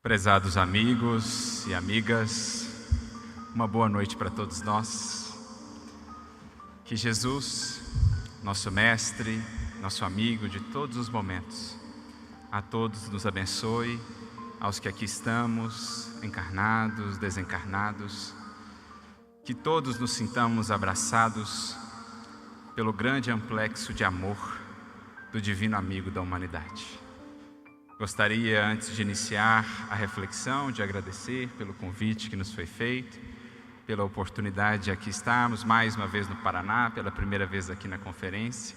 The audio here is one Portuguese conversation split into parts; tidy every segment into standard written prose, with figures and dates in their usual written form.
Prezados amigos e amigas, uma boa noite para todos nós. Que Jesus, nosso mestre, nosso amigo de todos os momentos, a todos nos abençoe, aos que aqui estamos, encarnados, desencarnados, que todos nos sintamos abraçados pelo grande amplexo de amor do divino amigo da humanidade. Gostaria, antes de iniciar a reflexão, de agradecer pelo convite que nos foi feito, pela oportunidade de aqui estarmos mais uma vez no Paraná, pela primeira vez aqui na conferência,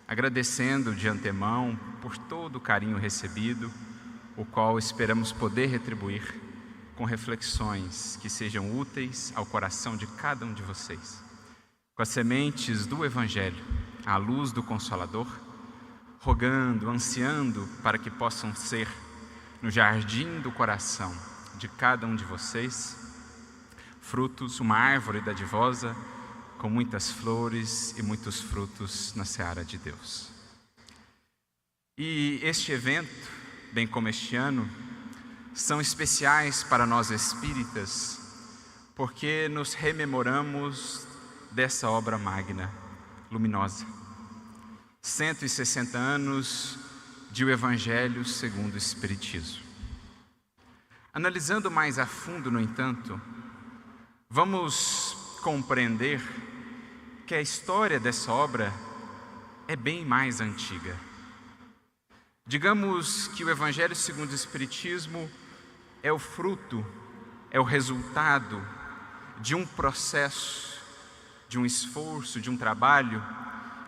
agradecendo de antemão por todo o carinho recebido, o qual esperamos poder retribuir com reflexões que sejam úteis ao coração de cada um de vocês, com as sementes do Evangelho, à luz do Consolador, rogando, ansiando para que possam ser, no jardim do coração de cada um de vocês, frutos, uma árvore dadivosa, com muitas flores e muitos frutos na seara de Deus. E este evento, bem como este ano, são especiais para nós espíritas, porque nos rememoramos dessa obra magna, luminosa. 160 anos de o Evangelho segundo o Espiritismo. Analisando mais a fundo, no entanto, vamos compreender que a história dessa obra é bem mais antiga. Digamos que o Evangelho segundo o Espiritismo é o fruto, é o resultado de um processo, de um esforço, de um trabalho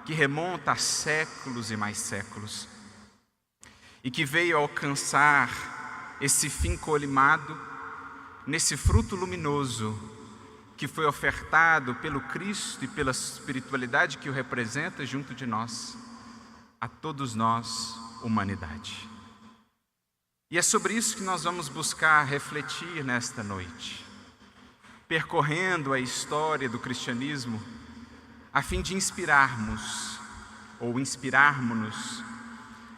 que remonta a séculos e mais séculos, e que veio alcançar esse fim colimado nesse fruto luminoso que foi ofertado pelo Cristo e pela espiritualidade que o representa junto de nós, a todos nós, humanidade. E é sobre isso que nós vamos buscar refletir nesta noite, percorrendo a história do cristianismo, a fim de inspirarmos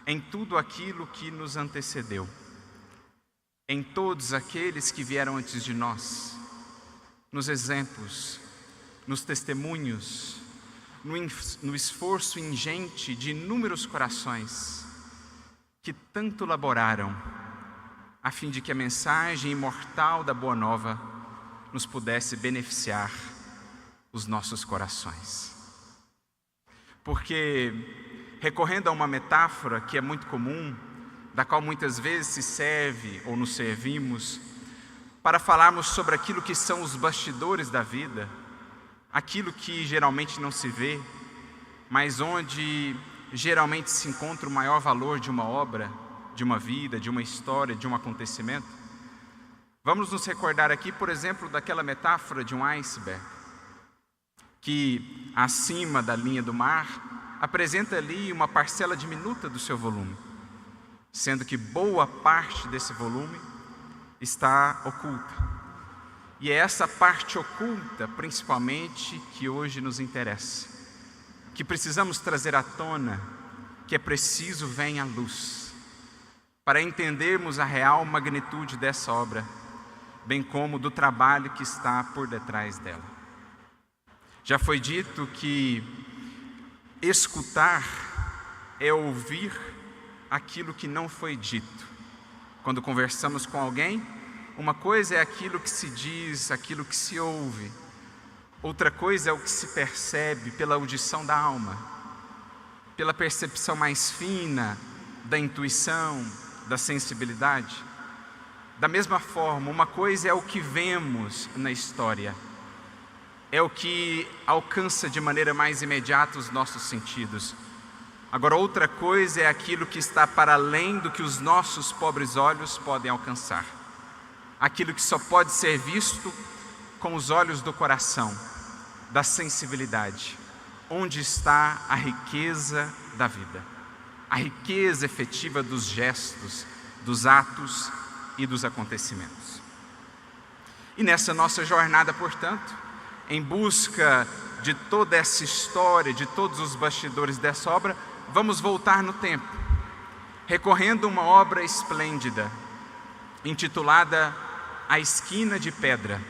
em tudo aquilo que nos antecedeu, em todos aqueles que vieram antes de nós, nos exemplos, nos testemunhos, no esforço ingente de inúmeros corações que tanto laboraram a fim de que a mensagem imortal da Boa Nova nos pudesse beneficiar os nossos corações. Porque, recorrendo a uma metáfora que é muito comum, da qual muitas vezes se serve ou nos servimos, para falarmos sobre aquilo que são os bastidores da vida, aquilo que geralmente não se vê, mas onde geralmente se encontra o maior valor de uma obra, de uma vida, de uma história, de um acontecimento. Vamos nos recordar aqui, por exemplo, daquela metáfora de um iceberg, que acima da linha do mar apresenta ali uma parcela diminuta do seu volume, sendo que boa parte desse volume está oculta. E é essa parte oculta, principalmente, que hoje nos interessa, que precisamos trazer à tona, que é preciso venha à luz, para entendermos a real magnitude dessa obra, bem como do trabalho que está por detrás dela. Já foi dito que escutar é ouvir aquilo que não foi dito. Quando conversamos com alguém, uma coisa é aquilo que se diz, aquilo que se ouve. Outra coisa é o que se percebe pela audição da alma, pela percepção mais fina da intuição, da sensibilidade. Da mesma forma, uma coisa é o que vemos na história, é o que alcança de maneira mais imediata os nossos sentidos. Agora, outra coisa é aquilo que está para além do que os nossos pobres olhos podem alcançar. Aquilo que só pode ser visto com os olhos do coração, da sensibilidade, onde está a riqueza da vida, a riqueza efetiva dos gestos, dos atos e dos acontecimentos. E nessa nossa jornada, portanto, em busca de toda essa história, de todos os bastidores dessa obra, vamos voltar no tempo, recorrendo a uma obra esplêndida, intitulada A Esquina de Pedra.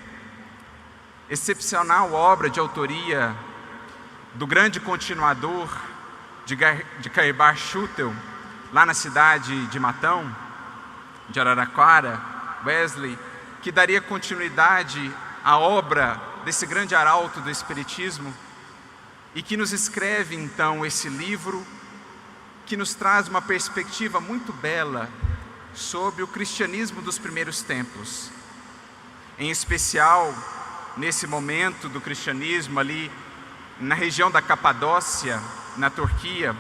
Excepcional obra de autoria do grande continuador de Caibar Schutel, lá na cidade de Matão, de Araraquara, Wesley, que daria continuidade à obra desse grande arauto do Espiritismo e que nos escreve então esse livro que nos traz uma perspectiva muito bela sobre o cristianismo dos primeiros tempos. Em especial, nesse momento do cristianismo ali na região da Capadócia, na Turquia,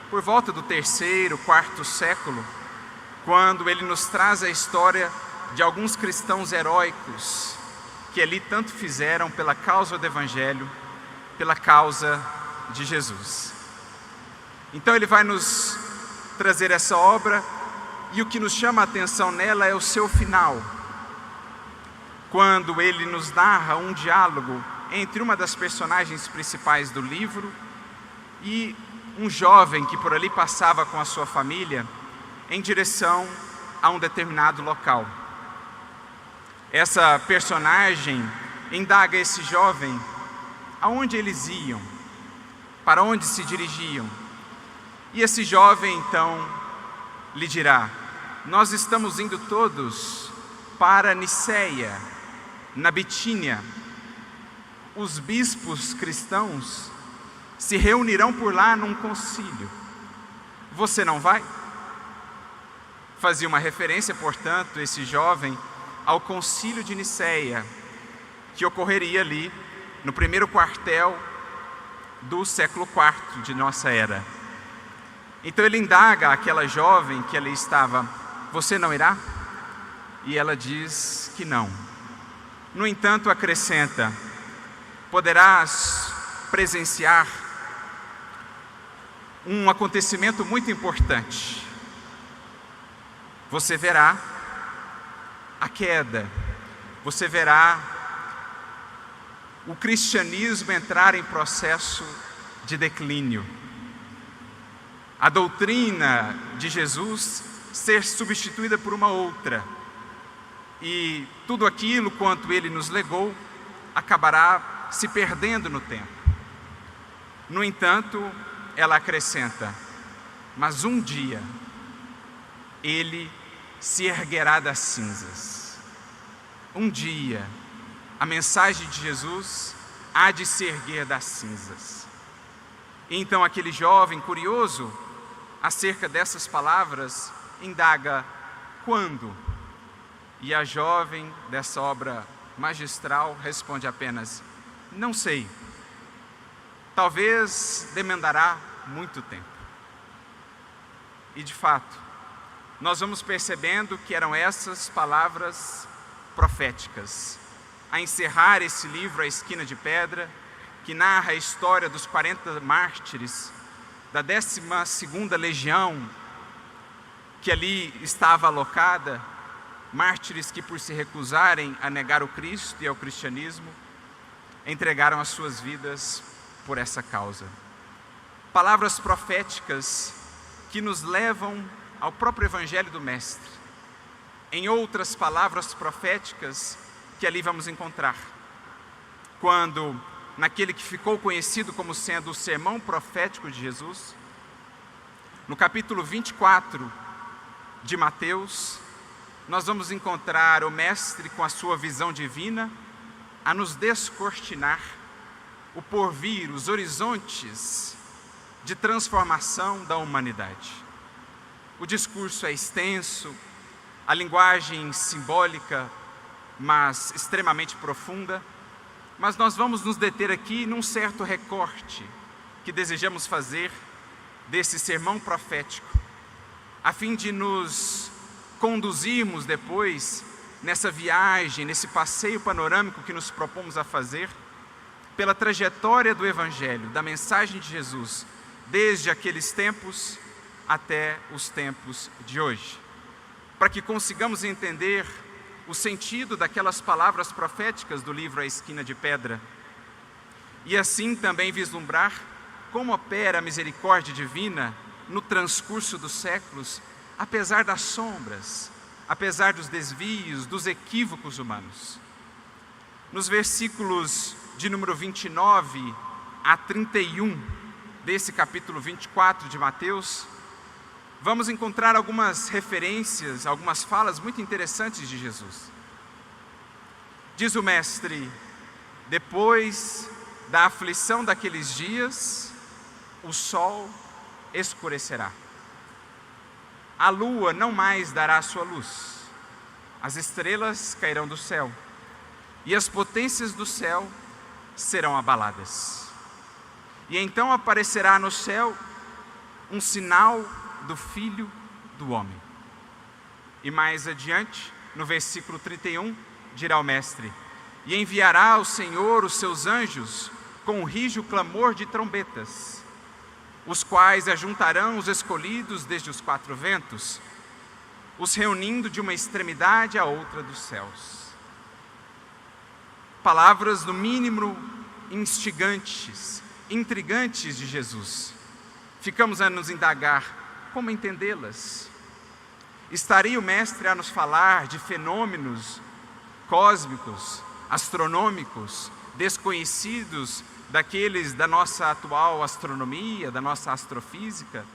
por volta do 3º, 4º século, quando ele nos traz a história de alguns cristãos heróicos que ali tanto fizeram pela causa do Evangelho, pela causa de Jesus. Então ele vai nos trazer essa obra e o que nos chama a atenção nela é o seu final, quando ele nos narra um diálogo entre uma das personagens principais do livro e um jovem que por ali passava com a sua família em direção a um determinado local. Essa personagem indaga esse jovem aonde eles iam, para onde se dirigiam. E esse jovem então lhe dirá: nós estamos indo todos para Niceia, na Bitínia. Os bispos cristãos se reunirão por lá num concílio. Você não vai? Fazia uma referência, portanto, esse jovem ao concílio de Niceia, que ocorreria ali no primeiro quartel do século IV de nossa era. Então ele indaga aquela jovem que ali estava: você não irá? E ela diz que não. No entanto, acrescenta: poderás presenciar um acontecimento muito importante. Você verá a queda, você verá o cristianismo entrar em processo de declínio, a doutrina de Jesus ser substituída por uma outra, e tudo aquilo quanto ele nos legou acabará se perdendo no tempo. No entanto, ela acrescenta: mas um dia ele se erguerá das cinzas. Um dia a mensagem de Jesus há de se erguer das cinzas. E então aquele jovem curioso acerca dessas palavras indaga: quando? E a jovem dessa obra magistral responde apenas: não sei. Talvez demandará muito tempo. E de fato, nós vamos percebendo que eram essas palavras proféticas a encerrar esse livro, A Esquina de Pedra, que narra a história dos 40 mártires da 12ª Legião, que ali estava alocada, mártires que, por se recusarem a negar o Cristo e ao cristianismo, entregaram as suas vidas por essa causa. Palavras proféticas que nos levam ao próprio Evangelho do Mestre. Em outras palavras proféticas que ali vamos encontrar, quando, naquele que ficou conhecido como sendo o sermão profético de Jesus, no capítulo 24 de Mateus, nós vamos encontrar o Mestre com a sua visão divina a nos descortinar o porvir, os horizontes de transformação da humanidade. O discurso é extenso, a linguagem simbólica, mas extremamente profunda, mas nós vamos nos deter aqui num certo recorte que desejamos fazer desse sermão profético, a fim de nos conduzirmos depois nessa viagem, nesse passeio panorâmico que nos propomos a fazer, pela trajetória do Evangelho, da mensagem de Jesus, desde aqueles tempos até os tempos de hoje, para que consigamos entender o sentido daquelas palavras proféticas do livro A Esquina de Pedra, e assim também vislumbrar como opera a misericórdia divina no transcurso dos séculos, apesar das sombras, apesar dos desvios, dos equívocos humanos. Nos versículos de número 29 a 31 desse capítulo 24 de Mateus, vamos encontrar algumas referências, algumas falas muito interessantes de Jesus. Diz o Mestre: depois da aflição daqueles dias, o sol escurecerá. A lua não mais dará sua luz. As estrelas cairão do céu, e as potências do céu serão abaladas. E então aparecerá no céu um sinal do Filho do Homem. E mais adiante, no versículo 31, dirá o Mestre: e enviará o Senhor os seus anjos com um rijo clamor de trombetas, os quais ajuntarão os escolhidos desde os quatro ventos, os reunindo de uma extremidade à outra dos céus. Palavras, no mínimo, instigantes, intrigantes de Jesus. Ficamos a nos indagar como entendê-las. Estaria o Mestre a nos falar de fenômenos cósmicos, astronômicos, desconhecidos daqueles da nossa atual astronomia, da nossa astrofísica?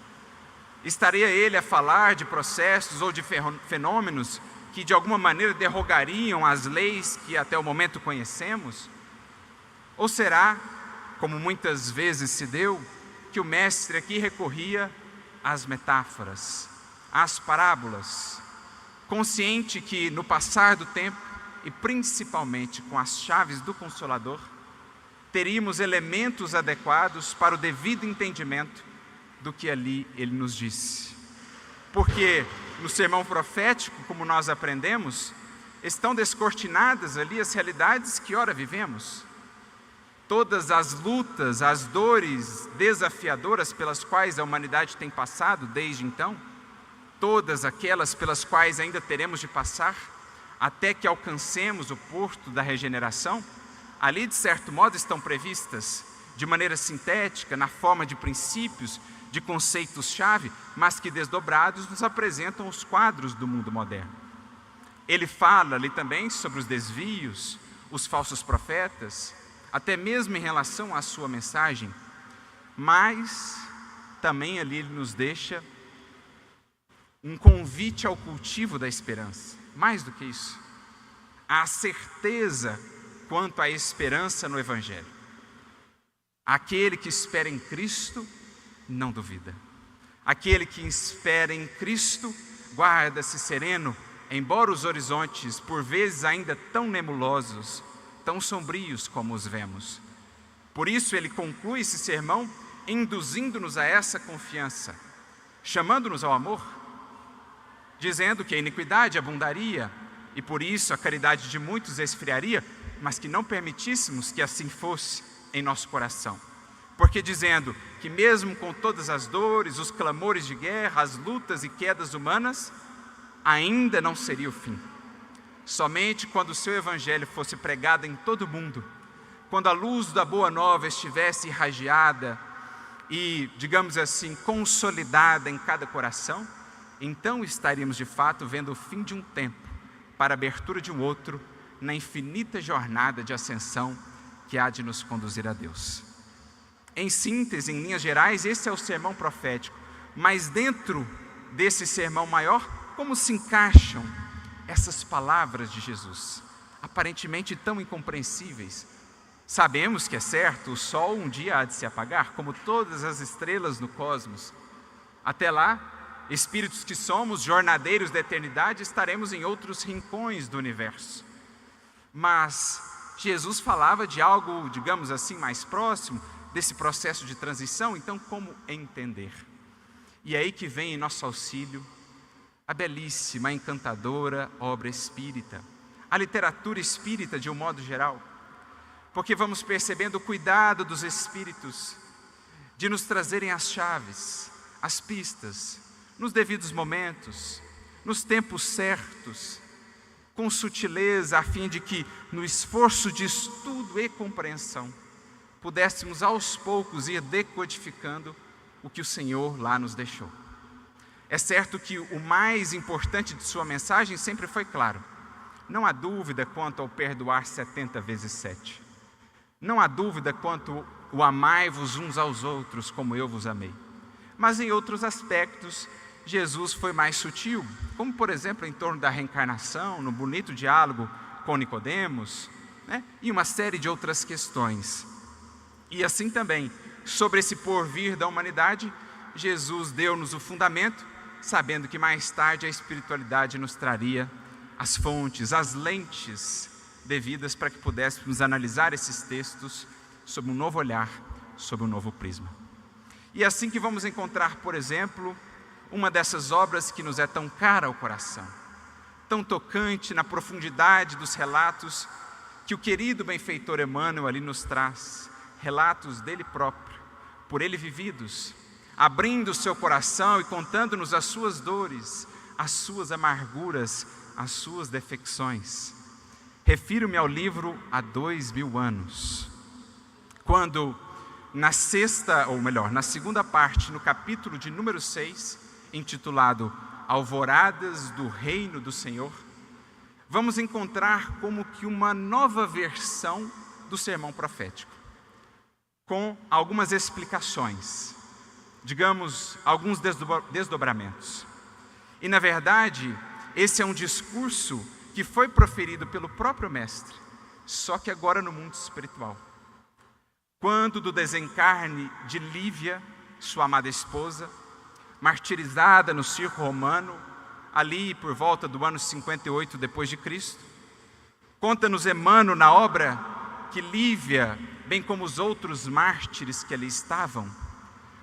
Estaria ele a falar de processos ou de fenômenos que de alguma maneira derrogariam as leis que até o momento conhecemos? Ou será, como muitas vezes se deu, que o Mestre aqui recorria às metáforas, às parábolas, consciente que no passar do tempo, e principalmente com as chaves do Consolador, teríamos elementos adequados para o devido entendimento do que ali ele nos disse. Porque no sermão profético, como nós aprendemos, estão descortinadas ali as realidades que ora vivemos. Todas as lutas, as dores desafiadoras pelas quais a humanidade tem passado desde então, todas aquelas pelas quais ainda teremos de passar, até que alcancemos o porto da regeneração, ali de certo modo estão previstas de maneira sintética, na forma de princípios, de conceitos-chave, mas que desdobrados nos apresentam os quadros do mundo moderno. Ele fala ali também sobre os desvios, os falsos profetas, até mesmo em relação à sua mensagem, mas também ali ele nos deixa um convite ao cultivo da esperança. Mais do que isso, a certeza quanto à esperança no Evangelho. Aquele que espera em Cristo não duvida. Aquele que espera em Cristo guarda-se sereno, embora os horizontes, por vezes ainda tão nebulosos, tão sombrios como os vemos. Por isso ele conclui esse sermão induzindo-nos a essa confiança, chamando-nos ao amor, dizendo que a iniquidade abundaria e por isso a caridade de muitos esfriaria, mas que não permitíssemos que assim fosse em nosso coração. Porque dizendo que mesmo com todas as dores, os clamores de guerra, as lutas e quedas humanas, ainda não seria o fim. Somente quando o seu Evangelho fosse pregado em todo o mundo, quando a luz da Boa Nova estivesse irradiada e, digamos assim, consolidada em cada coração, então estaríamos de fato vendo o fim de um tempo para a abertura de um outro na infinita jornada de ascensão que há de nos conduzir a Deus. Em síntese, em linhas gerais, esse é o sermão profético. Mas dentro desse sermão maior, como se encaixam essas palavras de Jesus, aparentemente tão incompreensíveis? Sabemos que é certo, o sol um dia há de se apagar, como todas as estrelas no cosmos. Até lá, espíritos que somos, jornadeiros da eternidade, estaremos em outros rincões do universo. Mas Jesus falava de algo, digamos assim, mais próximo desse processo de transição. Então como entender? E é aí que vem em nosso auxílio a belíssima, a encantadora obra espírita, a literatura espírita de um modo geral, porque vamos percebendo o cuidado dos espíritos de nos trazerem as chaves, as pistas, nos devidos momentos, nos tempos certos, com sutileza, a fim de que, no esforço de estudo e compreensão, pudéssemos aos poucos ir decodificando o que o Senhor lá nos deixou. É certo que o mais importante de sua mensagem sempre foi claro. Não há dúvida quanto ao perdoar 70 vezes 7. Não há dúvida quanto o amai-vos uns aos outros como eu vos amei. Mas em outros aspectos, Jesus foi mais sutil, como por exemplo em torno da reencarnação, no bonito diálogo com Nicodemos, e uma série de outras questões. E assim também, sobre esse porvir da humanidade, Jesus deu-nos o fundamento, sabendo que mais tarde a espiritualidade nos traria as fontes, as lentes devidas para que pudéssemos analisar esses textos sob um novo olhar, sob um novo prisma. E é assim que vamos encontrar, por exemplo, uma dessas obras que nos é tão cara ao coração, tão tocante na profundidade dos relatos que o querido benfeitor Emmanuel ali nos traz, relatos dele próprio, por ele vividos, abrindo o seu coração e contando-nos as suas dores, as suas amarguras, as suas defecções. Refiro-me ao livro Há 2000 anos, quando na segunda parte, no capítulo de número 6, intitulado Alvoradas do Reino do Senhor, vamos encontrar como que uma nova versão do sermão profético, com algumas explicações, digamos, alguns desdobramentos. E na verdade, esse é um discurso que foi proferido pelo próprio Mestre, só que agora no mundo espiritual. Quando do desencarne de Lívia, sua amada esposa, martirizada no circo romano, ali por volta do ano 58 depois de Cristo, conta-nos Emmanuel na obra que Lívia, bem como os outros mártires que ali estavam,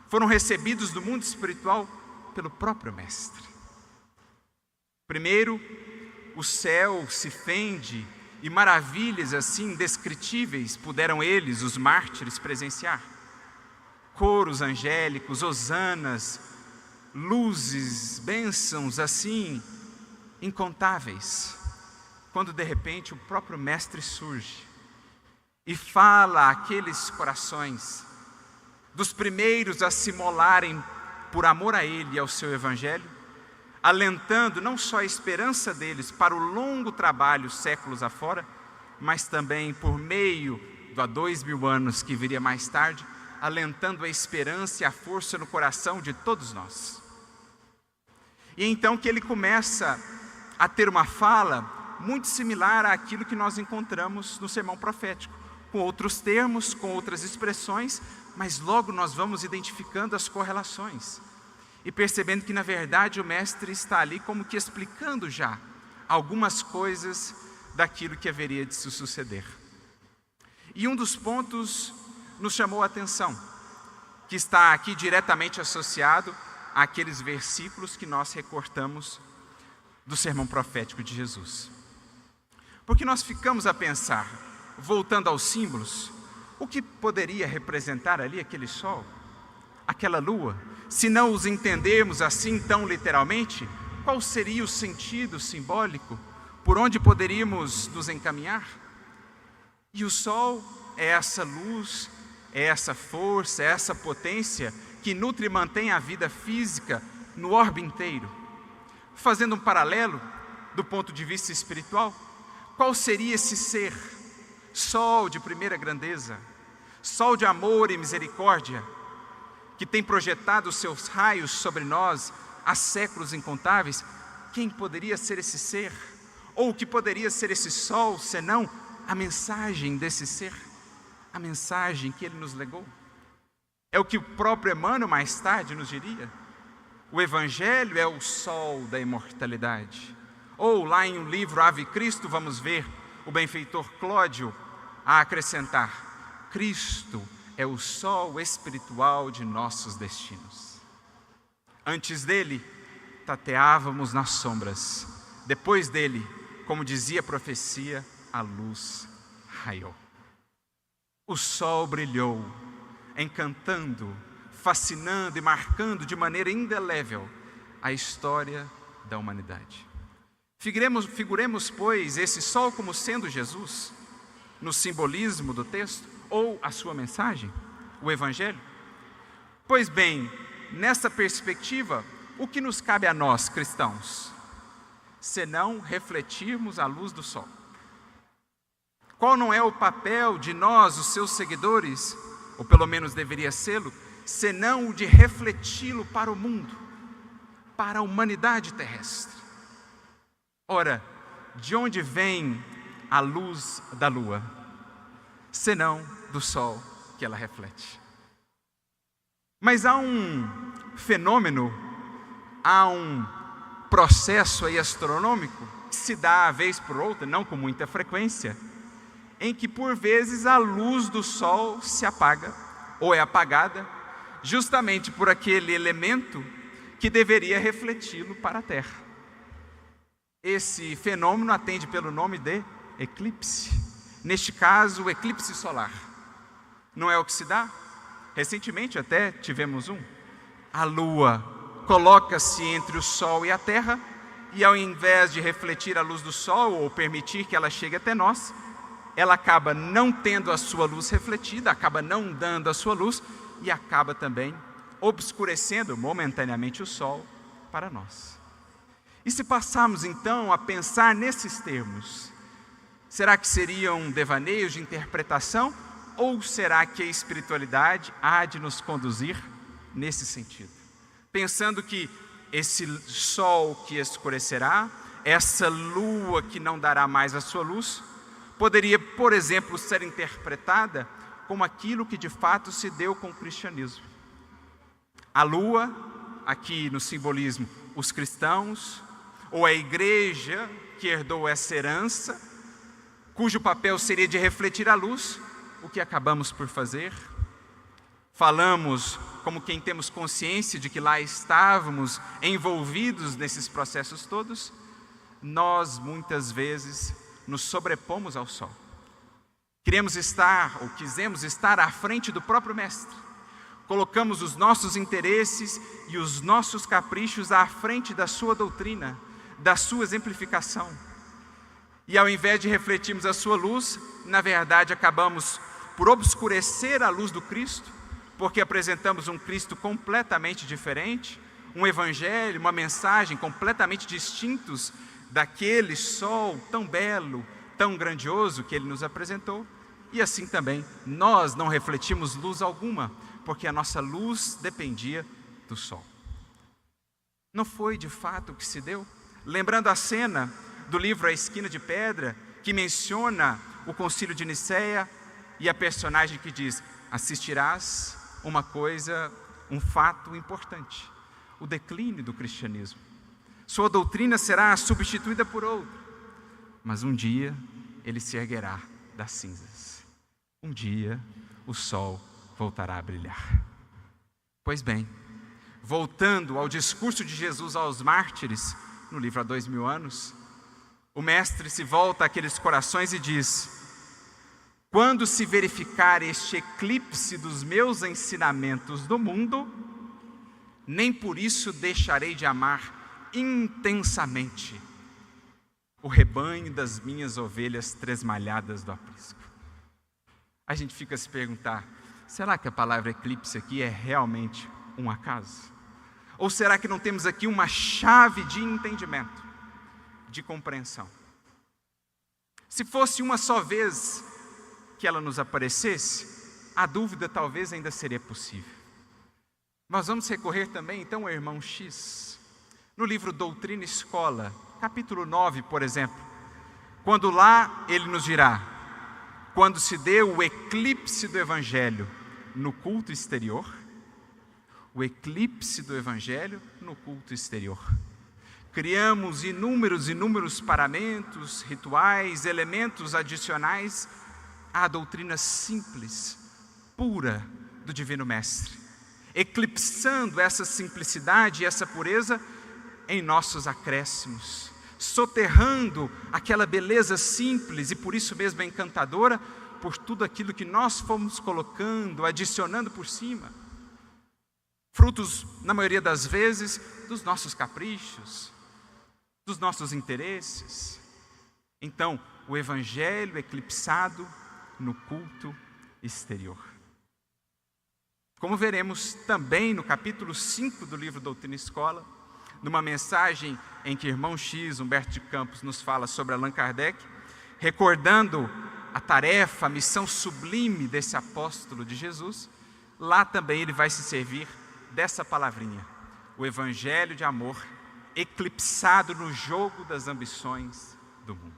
foram recebidos do mundo espiritual pelo próprio Mestre. Primeiro, o céu se fende e maravilhas assim indescritíveis puderam eles, os mártires, presenciar. Coros angélicos, hosanas, luzes, bênçãos assim incontáveis. Quando de repente o próprio Mestre surge e fala àqueles corações, dos primeiros a se molarem por amor a Ele e ao seu Evangelho, alentando não só a esperança deles para o longo trabalho séculos afora, mas também por meio do há 2000 anos que viria mais tarde, alentando a esperança e a força no coração de todos nós. E então que ele começa a ter uma fala muito similar àquilo que nós encontramos no sermão profético, com outros termos, com outras expressões, mas logo nós vamos identificando as correlações e percebendo que na verdade o Mestre está ali como que explicando já algumas coisas daquilo que haveria de se suceder. E um dos pontos nos chamou a atenção, que está aqui diretamente associado àqueles versículos que nós recortamos do sermão profético de Jesus. Porque nós ficamos a pensar, voltando aos símbolos, o que poderia representar ali aquele sol, aquela lua? Se não os entendermos assim tão literalmente, qual seria o sentido simbólico? Por onde poderíamos nos encaminhar? E o sol é essa luz, é essa força, é essa potência que nutre e mantém a vida física no orbe inteiro. Fazendo um paralelo do ponto de vista espiritual, qual seria esse ser? Sol de primeira grandeza, sol de amor e misericórdia, que tem projetado os seus raios sobre nós há séculos incontáveis. Quem poderia ser esse ser? Ou o que poderia ser esse sol, senão a mensagem desse ser? A mensagem que ele nos legou. É o que o próprio Emmanuel mais tarde nos diria. O Evangelho é o sol da imortalidade. Ou lá em um livro Ave Cristo, vamos ver o benfeitor Cláudio a acrescentar: Cristo é o sol espiritual de nossos destinos. Antes dele, tateávamos nas sombras. Depois dele, como dizia a profecia, a luz raiou. O sol brilhou, encantando, fascinando e marcando de maneira indelével a história da humanidade. Figuremos, pois, esse sol como sendo Jesus, no simbolismo do texto, ou a sua mensagem, o Evangelho? Pois bem, nessa perspectiva, o que nos cabe a nós, cristãos, senão refletirmos a luz do sol? Qual não é o papel de nós, os seus seguidores, ou pelo menos deveria sê-lo, senão o de refleti-lo para o mundo, para a humanidade terrestre? Ora, de onde vem a luz da lua, senão do sol que ela reflete? Mas há um fenômeno, há um processo aí astronômico que se dá vez por outra, não com muita frequência, em que por vezes a luz do sol se apaga ou é apagada justamente por aquele elemento que deveria refleti-lo para a Terra. Esse fenômeno atende pelo nome de eclipse. Neste caso, o eclipse solar. Não é o que se dá? Recentemente até tivemos um. A lua coloca-se entre o sol e a terra, e ao invés de refletir a luz do sol ou permitir que ela chegue até nós, ela acaba não tendo a sua luz refletida, acaba não dando a sua luz e acaba também obscurecendo momentaneamente o sol para nós. E se passarmos então a pensar nesses termos, será que seriam devaneios de interpretação ou será que a espiritualidade há de nos conduzir nesse sentido? Pensando que esse sol que escurecerá, essa lua que não dará mais a sua luz, poderia, por exemplo, ser interpretada como aquilo que de fato se deu com o cristianismo. A lua, aqui no simbolismo, os cristãos, ou a igreja que herdou essa herança, cujo papel seria de refletir a luz, o que acabamos por fazer? Falamos como quem temos consciência de que lá estávamos envolvidos nesses processos todos. Nós muitas vezes nos sobrepomos ao sol. Queremos estar, ou quisemos estar à frente do próprio Mestre. Colocamos os nossos interesses e os nossos caprichos à frente da sua doutrina, da sua exemplificação. E ao invés de refletirmos a sua luz, na verdade acabamos por obscurecer a luz do Cristo, porque apresentamos um Cristo completamente diferente, um evangelho, uma mensagem completamente distintos daquele sol tão belo, tão grandioso que ele nos apresentou. E assim também nós não refletimos luz alguma, porque a nossa luz dependia do sol. Não foi de fato o que se deu? Lembrando a cena do livro A Esquina de Pedra, que menciona o concílio de Nicéia e a personagem que diz: assistirás uma coisa, um fato importante, o declínio do cristianismo. Sua doutrina será substituída por outra, mas um dia ele se erguerá das cinzas. Um dia o sol voltará a brilhar. Pois bem, voltando ao discurso de Jesus aos mártires, no livro Há 2000 anos, o mestre se volta àqueles corações e diz: quando se verificar este eclipse dos meus ensinamentos do mundo, nem por isso deixarei de amar intensamente o rebanho das minhas ovelhas tresmalhadas do aprisco. A gente fica a se perguntar, será que a palavra eclipse aqui é realmente um acaso? Ou será que não temos aqui uma chave de entendimento, de compreensão? Se fosse uma só vez que ela nos aparecesse, a dúvida talvez ainda seria possível. Nós vamos recorrer também então ao irmão X, no livro Doutrina e Escola, capítulo 9, por exemplo, quando lá ele nos dirá: quando se deu o eclipse do Evangelho no culto exterior, o eclipse do Evangelho no culto exterior. Criamos inúmeros paramentos, rituais, elementos adicionais à doutrina simples, pura do Divino Mestre, eclipsando essa simplicidade e essa pureza em nossos acréscimos, soterrando aquela beleza simples e por isso mesmo encantadora, por tudo aquilo que nós fomos colocando, adicionando por cima, frutos, na maioria das vezes, dos nossos caprichos, dos nossos interesses. Então, o Evangelho eclipsado no culto exterior. Como veremos também no capítulo 5 do livro Doutrina e Escola, numa mensagem em que irmão X, Humberto de Campos, nos fala sobre Allan Kardec, recordando a tarefa, a missão sublime desse apóstolo de Jesus, lá também ele vai se servir dessa palavrinha, o evangelho de amor eclipsado no jogo das ambições do mundo.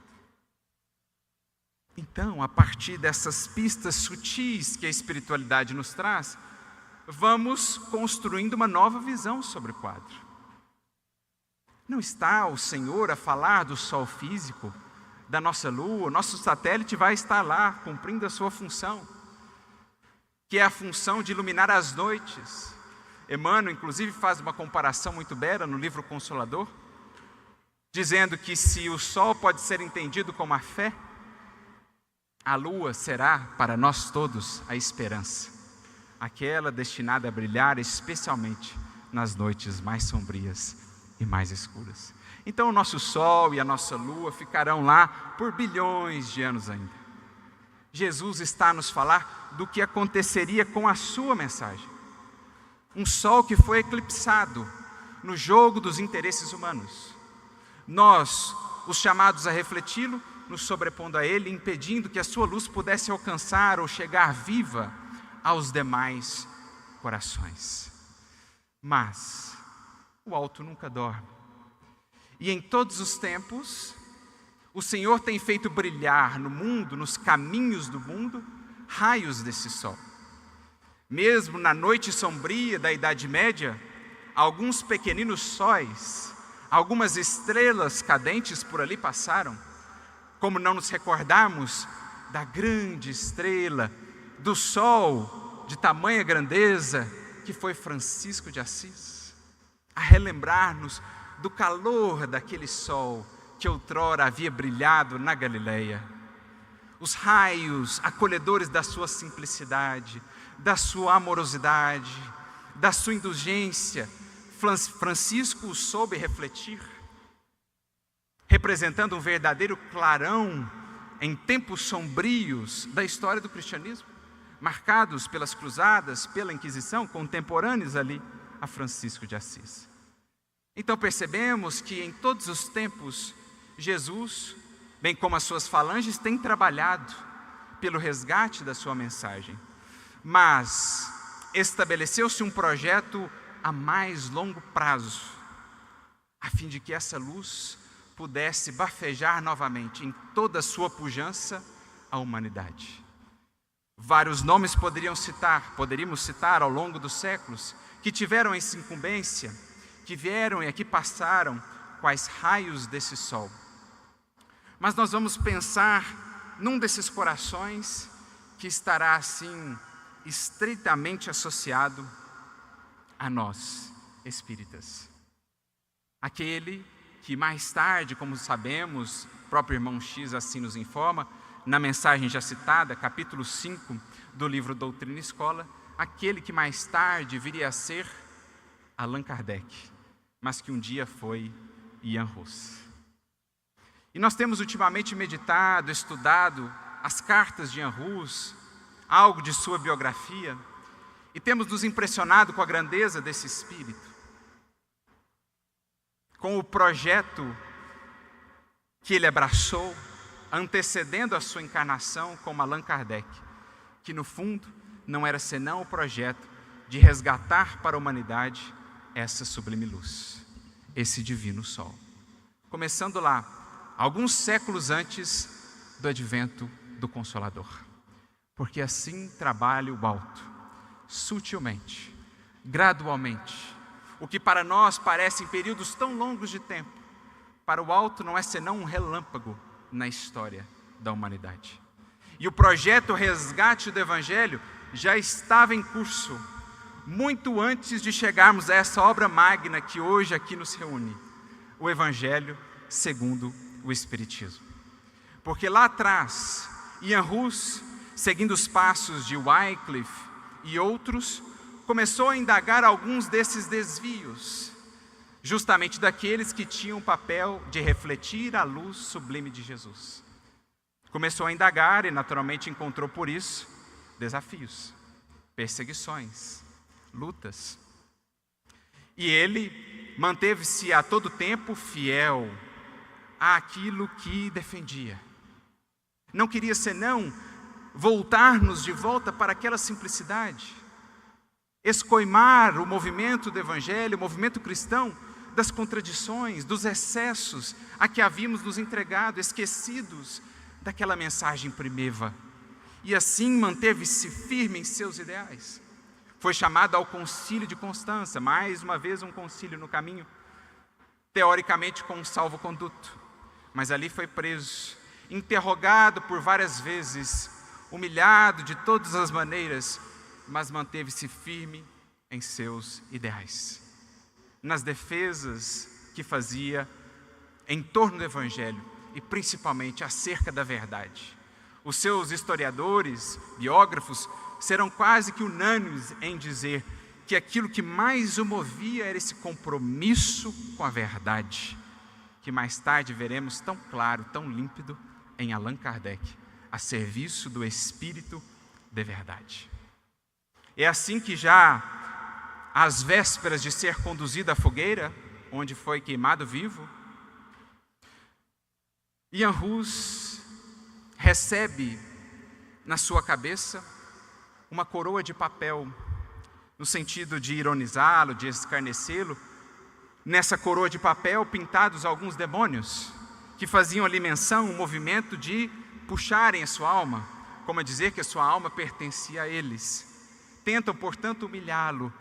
Então, a partir dessas pistas sutis que a espiritualidade nos traz, vamos construindo uma nova visão sobre o quadro. Não está o Senhor a falar do sol físico, da nossa lua, o nosso satélite vai estar lá cumprindo a sua função, que é a função de iluminar as noites. Emmanuel, inclusive, faz uma comparação muito bela no livro Consolador, dizendo que se o sol pode ser entendido como a fé, a lua será para nós todos a esperança, aquela destinada a brilhar especialmente nas noites mais sombrias e mais escuras. Então o nosso sol e a nossa lua ficarão lá por bilhões de anos ainda. Jesus está a nos falar do que aconteceria com a sua mensagem. Um sol que foi eclipsado no jogo dos interesses humanos. Nós, os chamados a refleti-lo, nos sobrepondo a ele, impedindo que a sua luz pudesse alcançar ou chegar viva aos demais corações. Mas o alto nunca dorme. E em todos os tempos, o Senhor tem feito brilhar no mundo, nos caminhos do mundo, raios desse sol. Mesmo na noite sombria da Idade Média, alguns pequeninos sóis, algumas estrelas cadentes por ali passaram. Como não nos recordarmos da grande estrela, do sol de tamanha grandeza, que foi Francisco de Assis, a relembrar-nos do calor daquele sol que outrora havia brilhado na Galileia. Os raios acolhedores da sua simplicidade, da sua amorosidade, da sua indulgência, Francisco soube refletir, representando um verdadeiro clarão em tempos sombrios da história do cristianismo, marcados pelas cruzadas, pela Inquisição, contemporâneos ali a Francisco de Assis. Então percebemos que em todos os tempos, Jesus, bem como as suas falanges, tem trabalhado pelo resgate da sua mensagem. Mas estabeleceu-se um projeto a mais longo prazo, a fim de que essa luz pudesse bafejar novamente em toda a sua pujança a humanidade. Vários nomes poderíamos citar ao longo dos séculos, que tiveram essa incumbência, que vieram e aqui passaram quais raios desse sol. Mas nós vamos pensar num desses corações que estará assim estreitamente associado a nós, espíritas. Aquele que mais tarde, como sabemos, o próprio irmão X assim nos informa, na mensagem já citada, capítulo 5 do livro Doutrina e Escola, aquele que mais tarde viria a ser Allan Kardec, mas que um dia foi Ian Hus. E nós temos ultimamente meditado, estudado as cartas de Ian Hus, algo de sua biografia, e temos nos impressionado com a grandeza desse espírito, com o projeto que ele abraçou, antecedendo a sua encarnação como Allan Kardec, que no fundo não era senão o projeto de resgatar para a humanidade essa sublime luz, esse divino sol. Começando lá, alguns séculos antes do advento do Consolador. Porque assim trabalha o alto, sutilmente, gradualmente. O que para nós parecem períodos tão longos de tempo, para o alto não é senão um relâmpago na história da humanidade. E o projeto Resgate do Evangelho já estava em curso, muito antes de chegarmos a essa obra magna que hoje aqui nos reúne, o Evangelho segundo o Espiritismo. Porque lá atrás, Ian Hus, seguindo os passos de Wycliffe e outros, começou a indagar alguns desses desvios, justamente daqueles que tinham o papel de refletir a luz sublime de Jesus. Começou a indagar e naturalmente encontrou por isso desafios, perseguições, lutas. E ele, manteve-se a todo tempo fiel àquilo que defendia. Não queria senão voltar-nos de volta para aquela simplicidade, escoimar o movimento do Evangelho, o movimento cristão, das contradições, dos excessos a que havíamos nos entregado, esquecidos daquela mensagem primeva. E assim manteve-se firme em seus ideais. Foi chamado ao concílio de Constança, mais uma vez um concílio no caminho, teoricamente com um salvo-conduto. Mas ali foi preso, interrogado por várias vezes, humilhado de todas as maneiras, mas manteve-se firme em seus ideais, nas defesas que fazia em torno do Evangelho e principalmente acerca da verdade. Os seus historiadores, biógrafos, serão quase que unânimes em dizer que aquilo que mais o movia era esse compromisso com a verdade, que mais tarde veremos tão claro, tão límpido em Allan Kardec, a serviço do Espírito de verdade. É assim que já às vésperas de ser conduzido à fogueira, onde foi queimado vivo, Ian Hus recebe na sua cabeça uma coroa de papel, no sentido de ironizá-lo, de escarnecê-lo. Nessa coroa de papel pintados alguns demônios, que faziam ali menção, um movimento de puxarem a sua alma, como a dizer que a sua alma pertencia a eles. Tentam, portanto, humilhá-lo,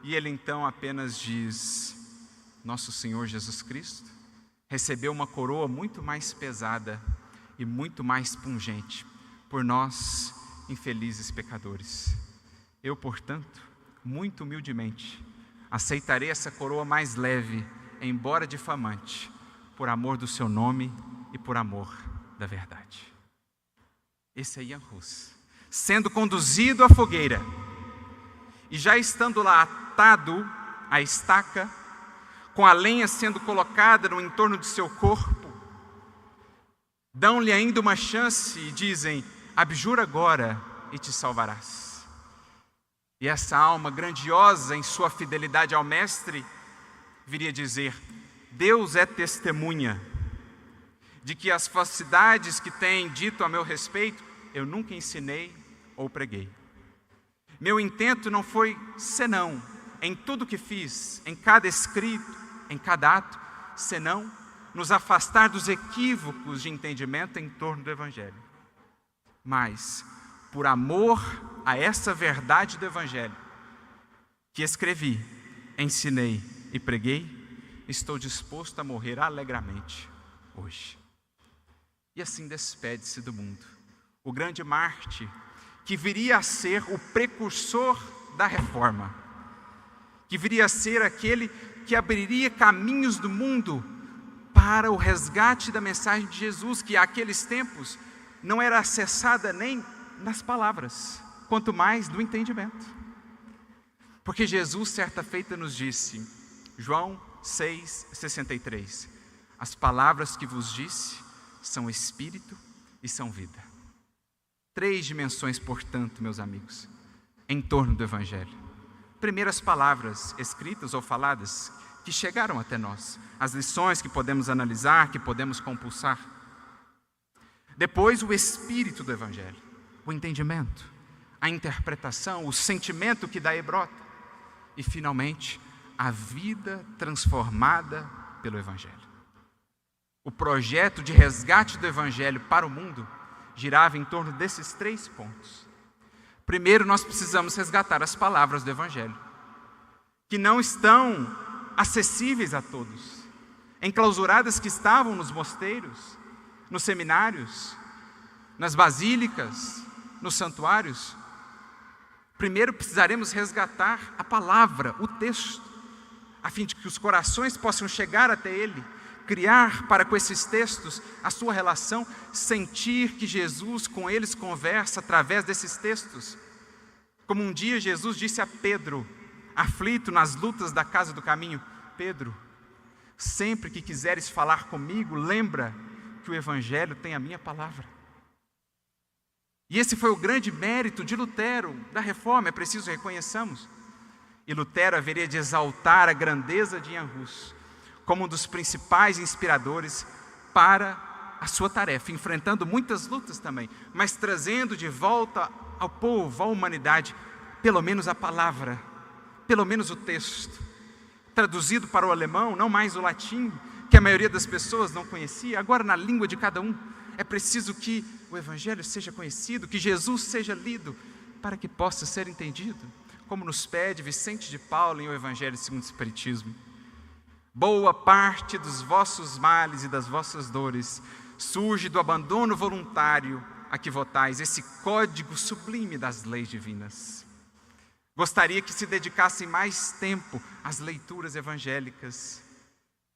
e ele então apenas diz: nosso Senhor Jesus Cristo recebeu uma coroa muito mais pesada e muito mais pungente por nós, infelizes pecadores. Eu, portanto, muito humildemente, aceitarei essa coroa mais leve, embora difamante, por amor do seu nome e por amor da verdade. Esse é Ian Hus, sendo conduzido à fogueira, e já estando lá atado à estaca, com a lenha sendo colocada no entorno de seu corpo, dão-lhe ainda uma chance e dizem: abjura agora e te salvarás. E essa alma grandiosa em sua fidelidade ao Mestre viria dizer: Deus é testemunha de que as falsidades que têm dito a meu respeito, eu nunca ensinei ou preguei. Meu intento não foi senão, em tudo que fiz, em cada escrito, em cada ato, senão nos afastar dos equívocos de entendimento em torno do Evangelho. Mas, por amor a essa verdade do Evangelho, que escrevi, ensinei e preguei, estou disposto a morrer alegremente hoje. E assim despede-se do mundo o grande mártir, que viria a ser o precursor da reforma, que viria a ser aquele que abriria caminhos do mundo para o resgate da mensagem de Jesus, que àqueles tempos não era acessada nem nas palavras, quanto mais no entendimento. Porque Jesus, certa feita, nos disse, João 6,63, as palavras que vos disse são espírito e são vida. 3 dimensões, portanto, meus amigos, em torno do Evangelho. Primeiro, as palavras escritas ou faladas que chegaram até nós, as lições que podemos analisar, que podemos compulsar. Depois, o espírito do Evangelho, o entendimento, a interpretação, o sentimento que daí brota. E, finalmente, a vida transformada pelo Evangelho. O projeto de resgate do Evangelho para o mundo girava em torno desses 3 pontos. Primeiro, nós precisamos resgatar as palavras do Evangelho, que não estão acessíveis a todos, enclausuradas que estavam nos mosteiros, nos seminários, nas basílicas, nos santuários. Primeiro precisaremos resgatar a palavra, o texto, a fim de que os corações possam chegar até ele, criar para com esses textos a sua relação, sentir que Jesus com eles conversa através desses textos. Como um dia Jesus disse a Pedro, aflito nas lutas da casa do caminho: Pedro, sempre que quiseres falar comigo, lembra que o Evangelho tem a minha palavra. E esse foi o grande mérito de Lutero, da Reforma, é preciso reconheçamos. E Lutero haveria de exaltar a grandeza de Jan Hus como um dos principais inspiradores para a sua tarefa, enfrentando muitas lutas também, mas trazendo de volta ao povo, à humanidade, pelo menos a palavra, pelo menos o texto, traduzido para o alemão, não mais o latim, que a maioria das pessoas não conhecia, agora na língua de cada um. É preciso que o Evangelho seja conhecido, que Jesus seja lido, para que possa ser entendido, como nos pede Vicente de Paulo em O Evangelho segundo o Espiritismo. Boa parte dos vossos males e das vossas dores surge do abandono voluntário a que votais, esse código sublime das leis divinas. Gostaria que se dedicassem mais tempo às leituras evangélicas,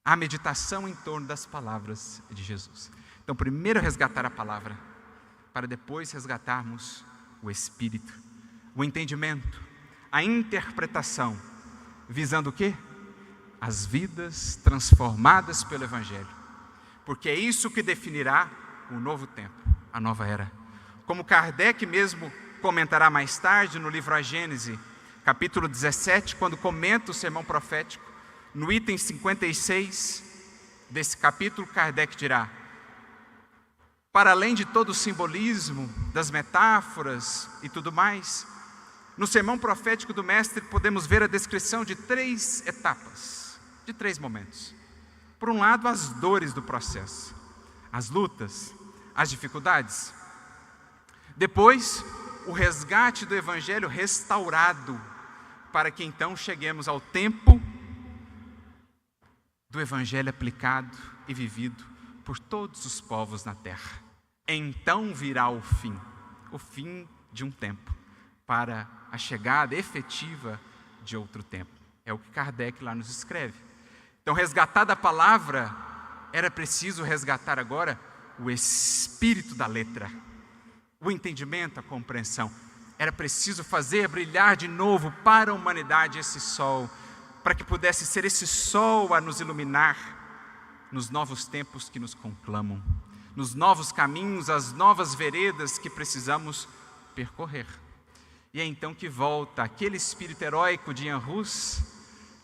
à meditação em torno das palavras de Jesus. Então, primeiro resgatar a palavra, para depois resgatarmos o Espírito, o entendimento, a interpretação, visando o quê? As vidas transformadas pelo Evangelho, porque é isso que definirá o novo tempo, a nova era. Como Kardec mesmo comentará mais tarde no livro A Gênese, capítulo 17, quando comenta o sermão profético, no item 56 desse capítulo, Kardec dirá: para além de todo o simbolismo, das metáforas e tudo mais, no sermão profético do Mestre podemos ver a descrição de 3 etapas, de 3 momentos. Por um lado, as dores do processo, as lutas, as dificuldades. Depois, o resgate do Evangelho restaurado, para que então cheguemos ao tempo do Evangelho aplicado e vivido por todos os povos na terra. Então virá o fim de um tempo, para a chegada efetiva de outro tempo. É o que Kardec lá nos escreve. Então, resgatada a palavra, era preciso resgatar agora o espírito da letra, o entendimento, a compreensão. Era preciso fazer brilhar de novo para a humanidade esse sol, para que pudesse ser esse sol a nos iluminar nos novos tempos que nos conclamam, nos novos caminhos, as novas veredas que precisamos percorrer. E é então que volta aquele espírito heróico de Jan Hus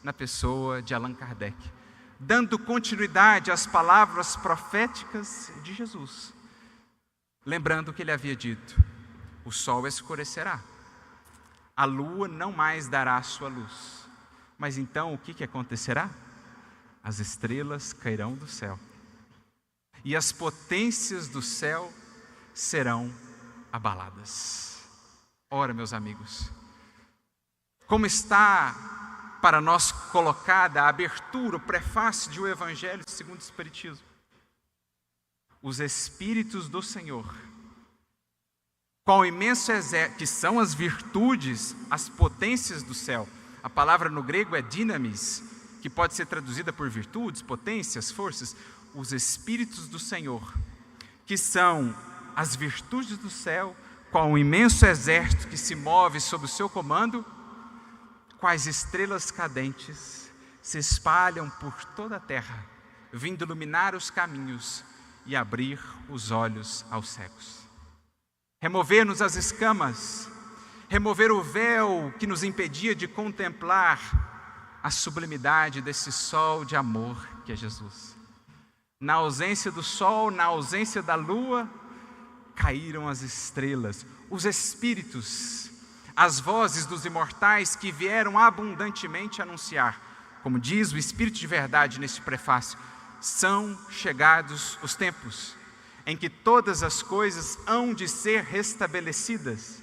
na pessoa de Allan Kardec, dando continuidade às palavras proféticas de Jesus, lembrando o que ele havia dito: o sol escurecerá, a lua não mais dará a sua luz. Mas então o que acontecerá? As estrelas cairão do céu, e as potências do céu serão abaladas. Ora, meus amigos, como está para nós colocada a abertura, o prefácio de O Evangelho segundo o Espiritismo? Os Espíritos do Senhor, qual imenso exército, que são as virtudes, as potências do céu. A palavra no grego é dynamis, que pode ser traduzida por virtudes, potências, forças. Os Espíritos do Senhor, que são as virtudes do céu, qual um imenso exército que se move sob o seu comando, quais estrelas cadentes se espalham por toda a terra, vindo iluminar os caminhos e abrir os olhos aos cegos. Remover-nos as escamas, remover o véu que nos impedia de contemplar a sublimidade desse sol de amor que é Jesus. Na ausência do sol, na ausência da lua, caíram as estrelas, os espíritos, as vozes dos imortais que vieram abundantemente anunciar, como diz o Espírito de Verdade neste prefácio: são chegados os tempos em que todas as coisas hão de ser restabelecidas.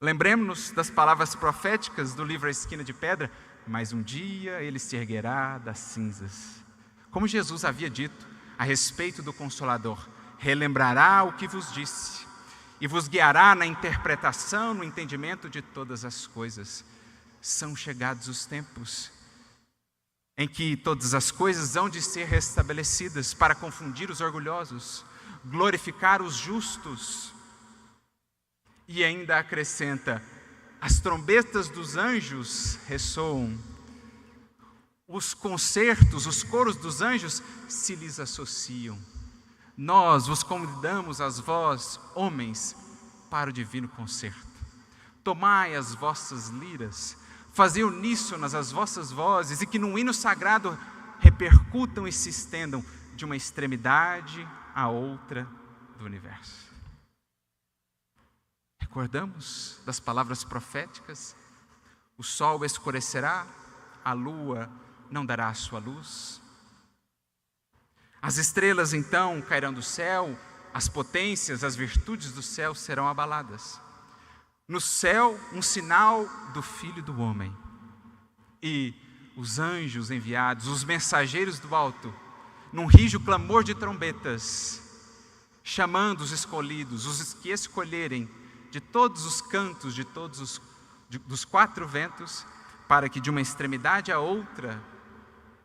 Lembremos-nos das palavras proféticas do livro A Esquina de Pedra: mas um dia ele se erguerá das cinzas. Como Jesus havia dito a respeito do Consolador: relembrará o que vos disse e vos guiará na interpretação, no entendimento de todas as coisas. São chegados os tempos em que todas as coisas hão de ser restabelecidas, para confundir os orgulhosos, glorificar os justos. E ainda acrescenta: as trombetas dos anjos ressoam, os concertos, os coros dos anjos se lhes associam. Nós vos convidamos, as vós, homens, para o divino concerto. Tomai as vossas liras, Fazei uníssonas as vossas vozes e que num hino sagrado repercutam e se estendam de uma extremidade à outra do universo. Recordamos das palavras proféticas? O sol escurecerá, a lua não dará a sua luz. As estrelas então cairão do céu, as potências, as virtudes do céu serão abaladas. No céu, um sinal do Filho do Homem. E os anjos enviados, os mensageiros do alto, num rijo clamor de trombetas, chamando os escolhidos, os que escolherem de todos os cantos, dos quatro ventos, para que de uma extremidade à outra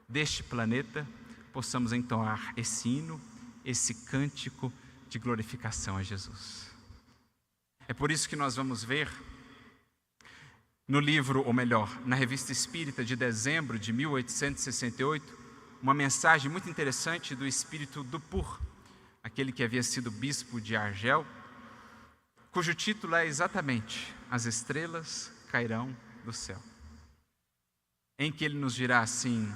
deste planeta possamos entoar esse hino, esse cântico de glorificação a Jesus. É por isso que nós vamos ver no livro, ou melhor, na Revista Espírita de dezembro de 1868, uma mensagem muito interessante do espírito Dufour, aquele que havia sido bispo de Argel, cujo título é exatamente As Estrelas Cairão do Céu, em que ele nos dirá assim: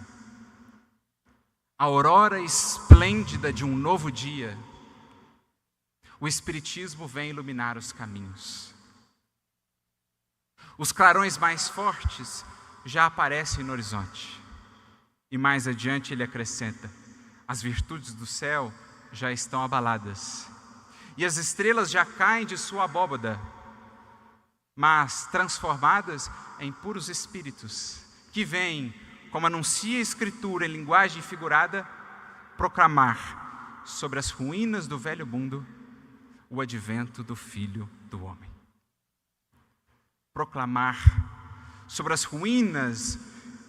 a aurora esplêndida de um novo dia, o Espiritismo vem iluminar os caminhos. Os clarões mais fortes já aparecem no horizonte. E mais adiante ele acrescenta: as virtudes do céu já estão abaladas. E as estrelas já caem de sua abóbada, mas transformadas em puros espíritos, que vêm, como anuncia a Escritura em linguagem figurada, proclamar sobre as ruínas do velho mundo o advento do Filho do Homem. Proclamar sobre as ruínas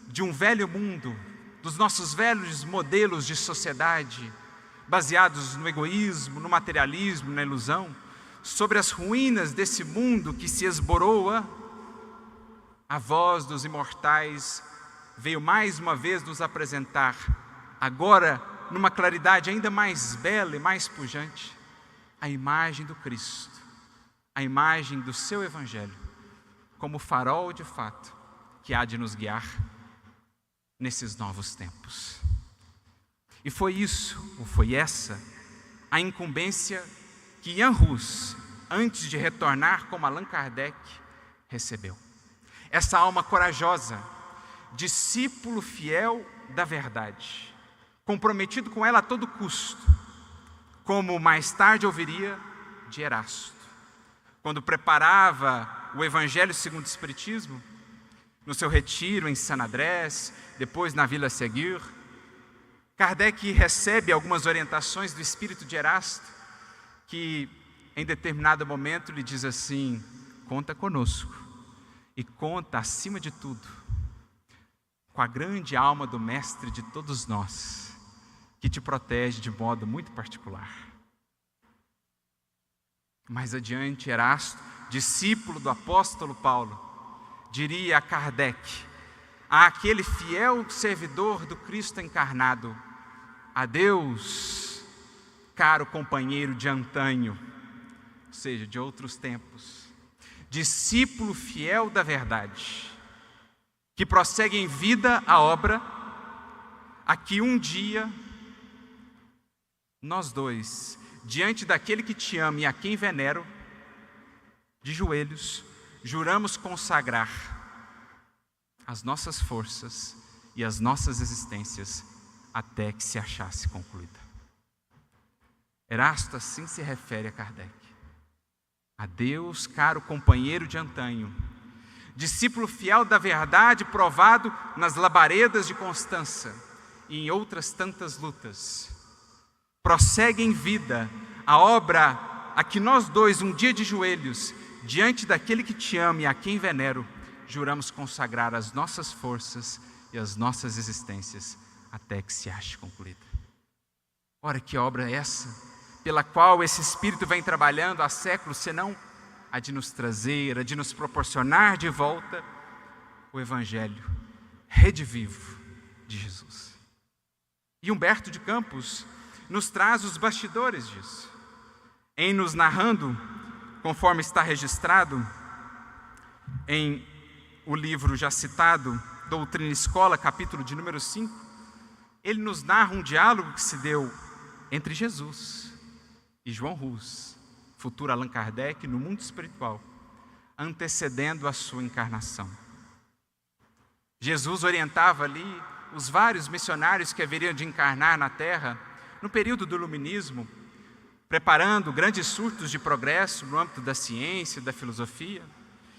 de um velho mundo, dos nossos velhos modelos de sociedade, baseados no egoísmo, no materialismo, na ilusão, sobre as ruínas desse mundo que se esboroa, a voz dos imortais veio mais uma vez nos apresentar, agora numa claridade ainda mais bela e mais pujante, a imagem do Cristo, a imagem do seu Evangelho, como farol de fato que há de nos guiar nesses novos tempos. E foi isso, ou foi essa, a incumbência que Jan Hus, antes de retornar como Allan Kardec, recebeu. Essa alma corajosa, discípulo fiel da verdade, comprometido com ela a todo custo, como mais tarde ouviria de Erasto, quando preparava o Evangelho segundo o Espiritismo, no seu retiro em Saint Andrés, depois na Vila Seguir. Kardec recebe algumas orientações do espírito de Erasto, que em determinado momento lhe diz assim: conta conosco, e conta acima de tudo com a grande alma do Mestre de todos nós, que te protege de modo muito particular. Mais adiante, Erasto, discípulo do apóstolo Paulo, diria a Kardec, àquele fiel servidor do Cristo encarnado: adeus, caro companheiro de antanho, ou seja, de outros tempos, discípulo fiel da verdade, que prossegue em vida a obra, a que um dia nós dois, diante daquele que te ama e a quem venero, de joelhos, juramos consagrar as nossas forças e as nossas existências até que se achasse concluída. Erasto assim se refere a Kardec: adeus, caro companheiro de antanho, discípulo fiel da verdade, provado nas labaredas de Constança e em outras tantas lutas. Prossegue em vida a obra a que nós dois, um dia de joelhos, diante daquele que te ama e a quem venero, juramos consagrar as nossas forças e as nossas existências até que se ache concluída. Ora, que obra é essa, pela qual esse Espírito vem trabalhando há séculos, senão a de nos trazer, a de nos proporcionar de volta o Evangelho redivivo de Jesus. E Humberto de Campos nos traz os bastidores disso, em nos narrando, conforme está registrado em o livro já citado, Doutrina e Escola, capítulo de número 5, ele nos narra um diálogo que se deu entre Jesus e João Hus, futuro Allan Kardec, no mundo espiritual, antecedendo a sua encarnação. Jesus orientava ali os vários missionários que haveriam de encarnar na Terra no período do Iluminismo, preparando grandes surtos de progresso no âmbito da ciência, da filosofia.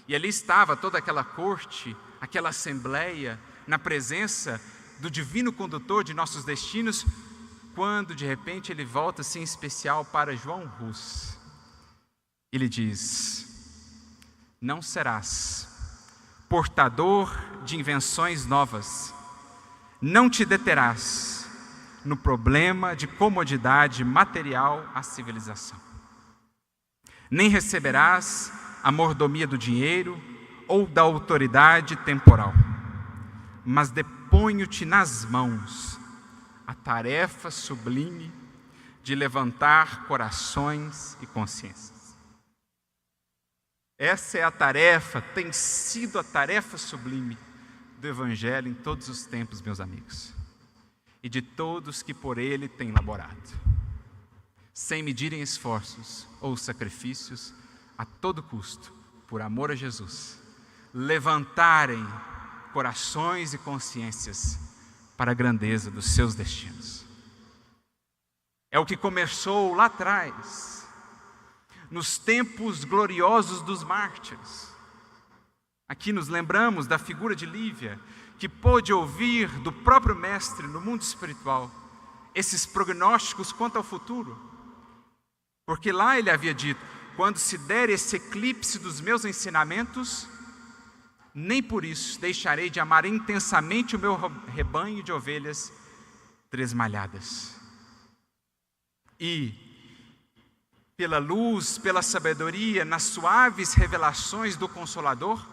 E ali estava toda aquela corte, aquela assembleia, na presença do divino condutor de nossos destinos, quando de repente ele volta-se em especial para João Hus. Ele diz: não serás portador de invenções novas, não te deterás no problema de comodidade material à civilização, nem receberás a mordomia do dinheiro ou da autoridade temporal, mas deponho-te nas mãos a tarefa sublime de levantar corações e consciências. Essa é a tarefa, tem sido a tarefa sublime do Evangelho em todos os tempos, meus amigos, e de todos que por ele têm laborado, sem medirem esforços ou sacrifícios, a todo custo, por amor a Jesus, levantarem corações e consciências para a grandeza dos seus destinos. É o que começou lá atrás, nos tempos gloriosos dos mártires. Aqui nos lembramos da figura de Lívia, que pôde ouvir do próprio Mestre no mundo espiritual esses prognósticos quanto ao futuro. Porque lá ele havia dito: quando se der esse eclipse dos meus ensinamentos, nem por isso deixarei de amar intensamente o meu rebanho de ovelhas tresmalhadas. E, pela luz, pela sabedoria, nas suaves revelações do Consolador,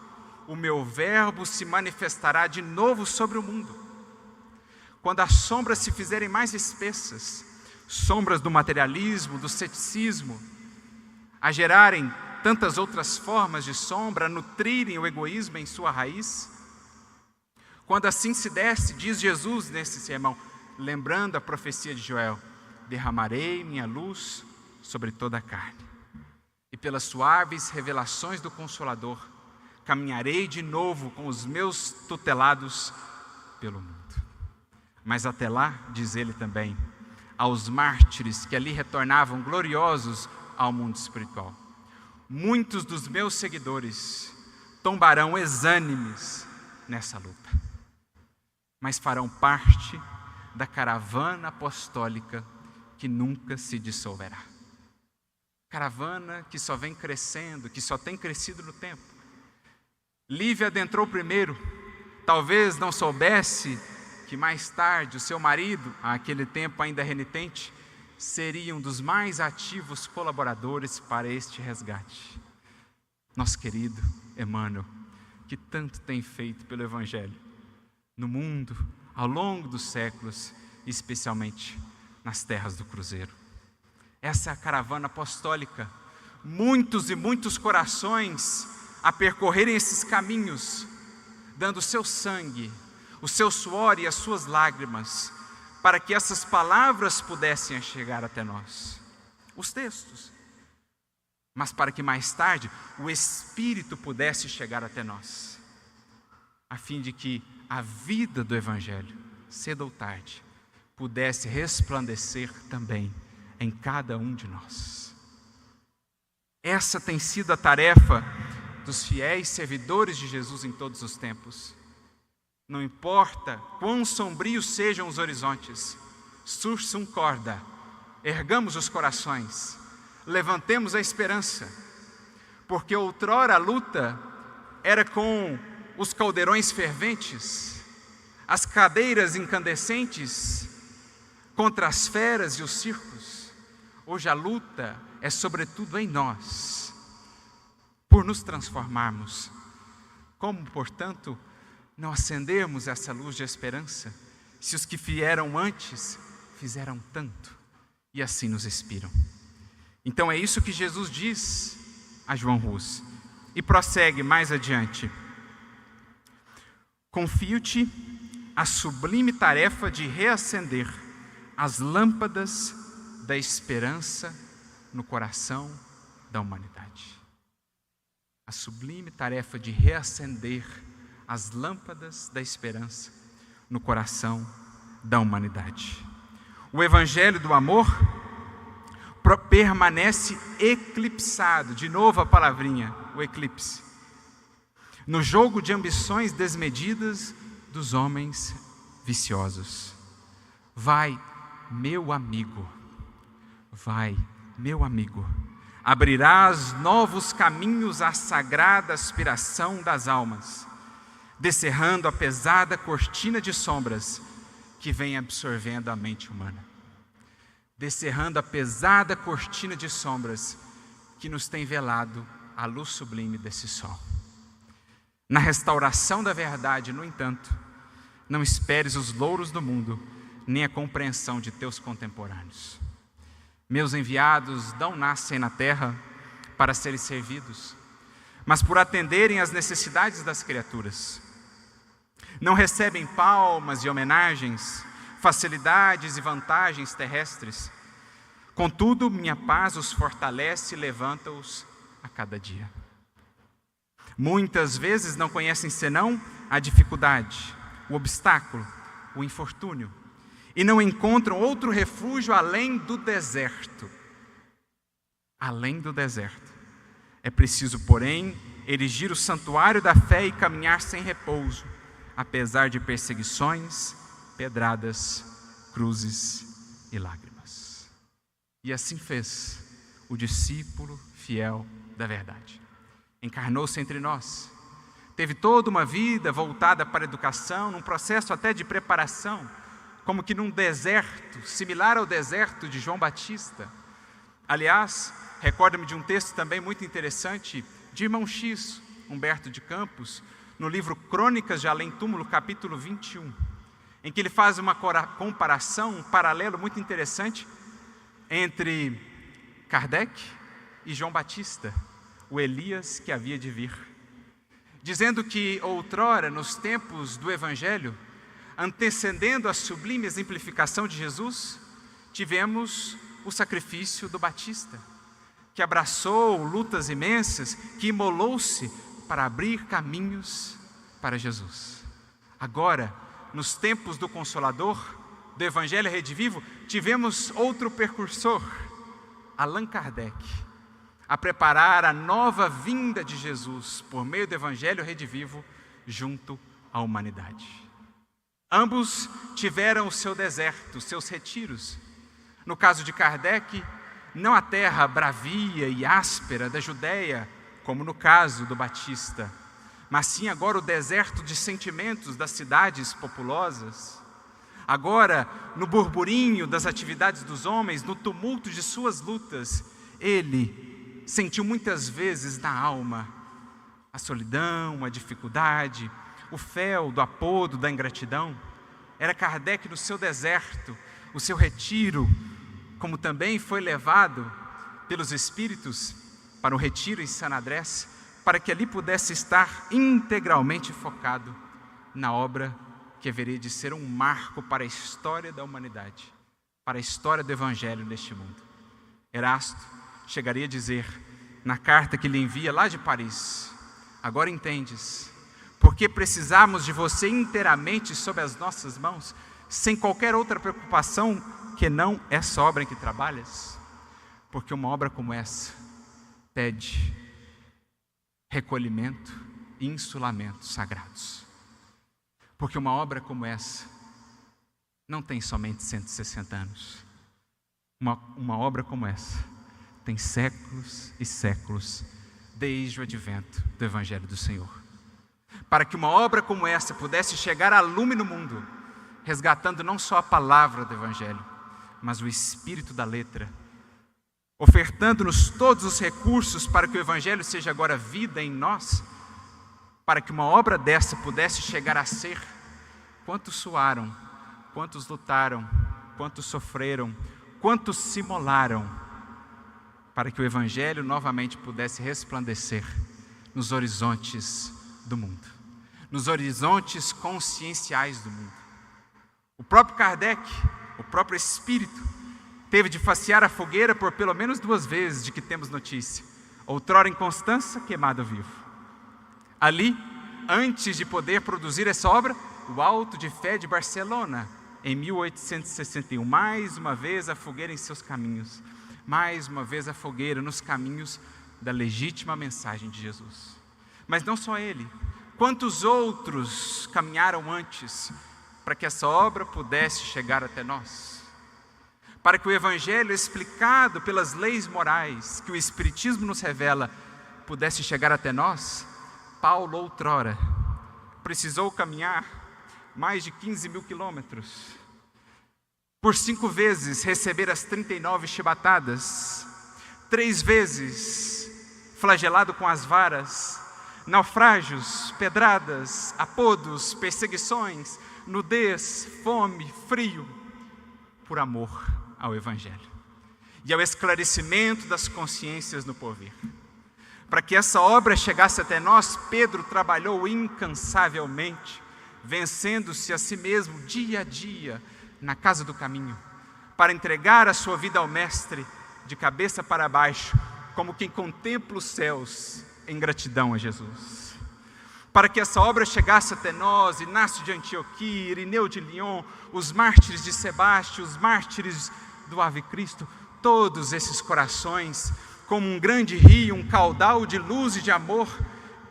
o meu verbo se manifestará de novo sobre o mundo. Quando as sombras se fizerem mais espessas, sombras do materialismo, do ceticismo, a gerarem tantas outras formas de sombra, a nutrirem o egoísmo em sua raiz. Quando assim se desse, diz Jesus nesse sermão, lembrando a profecia de Joel: derramarei minha luz sobre toda a carne, e pelas suaves revelações do Consolador, caminharei de novo com os meus tutelados pelo mundo. Mas até lá, diz ele também, aos mártires que ali retornavam gloriosos ao mundo espiritual: muitos dos meus seguidores tombarão exânimes nessa luta, mas farão parte da caravana apostólica que nunca se dissolverá. Caravana que só vem crescendo, que só tem crescido no tempo. Lívia adentrou primeiro, talvez não soubesse que mais tarde o seu marido, àquele tempo ainda renitente, seria um dos mais ativos colaboradores para este resgate. Nosso querido Emmanuel, que tanto tem feito pelo Evangelho no mundo, ao longo dos séculos, especialmente nas terras do Cruzeiro. Essa é a caravana apostólica, muitos e muitos corações a percorrerem esses caminhos, dando o seu sangue, o seu suor e as suas lágrimas, para que essas palavras pudessem chegar até nós, os textos, mas para que mais tarde o Espírito pudesse chegar até nós, a fim de que a vida do Evangelho, cedo ou tarde, pudesse resplandecer também em cada um de nós. Essa tem sido a tarefa dos fiéis servidores de Jesus em todos os tempos. Não importa quão sombrios sejam os horizontes, sursum corda, ergamos os corações, levantemos a esperança, porque outrora a luta era com os caldeirões ferventes, as cadeiras incandescentes contra as feras e os circos. Hoje a luta é sobretudo em nós, por nos transformarmos. Como, portanto, não acendermos essa luz de esperança, se os que vieram antes fizeram tanto e assim nos inspiram? Então é isso que Jesus diz a João Hus e prossegue mais adiante. confio-te a sublime tarefa de reacender as lâmpadas da esperança no coração da humanidade. A sublime tarefa de reacender as lâmpadas da esperança no coração da humanidade. O evangelho do amor permanece eclipsado, de novo a palavrinha, o eclipse, no jogo de ambições desmedidas dos homens viciosos. Vai, meu amigo, abrirás novos caminhos à sagrada aspiração das almas, descerrando a pesada cortina de sombras que vem absorvendo a mente humana. Descerrando a pesada cortina de sombras que nos tem velado a luz sublime desse sol. Na restauração da verdade, no entanto, não esperes os louros do mundo, nem a compreensão de teus contemporâneos. Meus enviados não nascem na terra para serem servidos, mas por atenderem às necessidades das criaturas. Não recebem palmas e homenagens, facilidades e vantagens terrestres. Contudo, minha paz os fortalece e levanta-os a cada dia. Muitas vezes não conhecem senão a dificuldade, o obstáculo, o infortúnio, e não encontram outro refúgio além do deserto. Além do deserto. É preciso, porém, erigir o santuário da fé e caminhar sem repouso, apesar de perseguições, pedradas, cruzes e lágrimas. E assim fez o discípulo fiel da verdade. Encarnou-se entre nós, teve toda uma vida voltada para a educação, num processo até de preparação, como que num deserto, similar ao deserto de João Batista. Aliás, recordo-me de um texto também muito interessante de irmão X, Humberto de Campos, no livro Crônicas de Além Túmulo, capítulo 21, em que ele faz uma comparação, um paralelo muito interessante entre Kardec e João Batista, o Elias que havia de vir, dizendo que outrora, nos tempos do Evangelho, antecedendo a sublime exemplificação de Jesus, tivemos o sacrifício do Batista, que abraçou lutas imensas, que imolou-se para abrir caminhos para Jesus. Agora, nos tempos do Consolador, do Evangelho Redivivo, tivemos outro precursor, Allan Kardec, a preparar a nova vinda de Jesus por meio do Evangelho Redivivo junto à humanidade. Ambos tiveram o seu deserto, os seus retiros. No caso de Kardec, não a terra bravia e áspera da Judéia, como no caso do Batista, mas sim agora o deserto de sentimentos das cidades populosas. Agora, no burburinho das atividades dos homens, no tumulto de suas lutas, ele sentiu muitas vezes na alma a solidão, a dificuldade, o fel do apodo, da ingratidão. Era Kardec no seu deserto, o seu retiro, como também foi levado pelos Espíritos para o retiro em San Andrés, para que ali pudesse estar integralmente focado na obra que haveria de ser um marco para a história da humanidade, para a história do Evangelho neste mundo. Erasto chegaria a dizer, na carta que lhe envia lá de Paris: agora entendes, porque precisamos de você inteiramente sob as nossas mãos, sem qualquer outra preocupação que não essa obra em que trabalhas? Porque uma obra como essa pede recolhimento e insulamentos sagrados. Porque uma obra como essa não tem somente 160 anos. Uma obra como essa tem séculos e séculos desde o advento do Evangelho do Senhor. Para que uma obra como essa pudesse chegar a lume no mundo, resgatando não só a palavra do Evangelho, mas o espírito da letra, ofertando-nos todos os recursos para que o Evangelho seja agora vida em nós, para que uma obra dessa pudesse chegar a ser, quantos suaram, quantos lutaram, quantos sofreram, quantos se imolaram, para que o Evangelho novamente pudesse resplandecer nos horizontes do mundo. nos horizontes conscienciais do mundo. O próprio Kardec, o próprio Espírito, teve de facear a fogueira por pelo menos 2 vezes de que temos notícia. Outrora em Constança, queimado vivo. Ali, antes de poder produzir essa obra, o Auto de Fé de Barcelona, em 1861. Mais uma vez a fogueira em seus caminhos. Mais uma vez a fogueira nos caminhos da legítima mensagem de Jesus. Mas não só ele. Quantos outros caminharam antes para que essa obra pudesse chegar até nós? Para que o Evangelho, explicado pelas leis morais que o Espiritismo nos revela, pudesse chegar até nós, Paulo, outrora, precisou caminhar mais de 15 mil quilômetros, por 5 vezes receber as 39 chibatadas, 3 vezes flagelado com as varas, naufrágios, pedradas, apodos, perseguições, nudez, fome, frio, por amor ao Evangelho e ao esclarecimento das consciências no porvir. Para que essa obra chegasse até nós, Pedro trabalhou incansavelmente, vencendo-se a si mesmo dia a dia na casa do caminho, para entregar a sua vida ao Mestre de cabeça para baixo, como quem contempla os céus em gratidão a Jesus. Para que essa obra chegasse até nós, Inácio de Antioquia, Irineu de Lyon, os mártires de Sebastião, os mártires do Ave Cristo, todos esses corações, como um grande rio, um caudal de luz e de amor,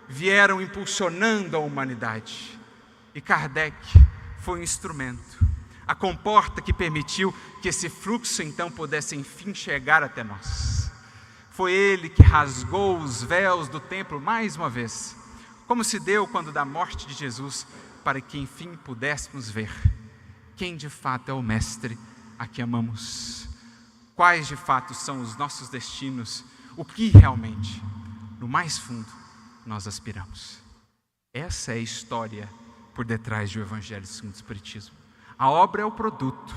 vieram impulsionando a humanidade. E Kardec foi um instrumento, a comporta que permitiu que esse fluxo então pudesse enfim chegar até nós. Foi ele que rasgou os véus do templo mais uma vez, como se deu quando da morte de Jesus, para que enfim pudéssemos ver quem de fato é o Mestre a que amamos, quais de fato são os nossos destinos, o que realmente, no mais fundo, nós aspiramos. Essa é a história por detrás do Evangelho segundo o Espiritismo. A obra é o produto,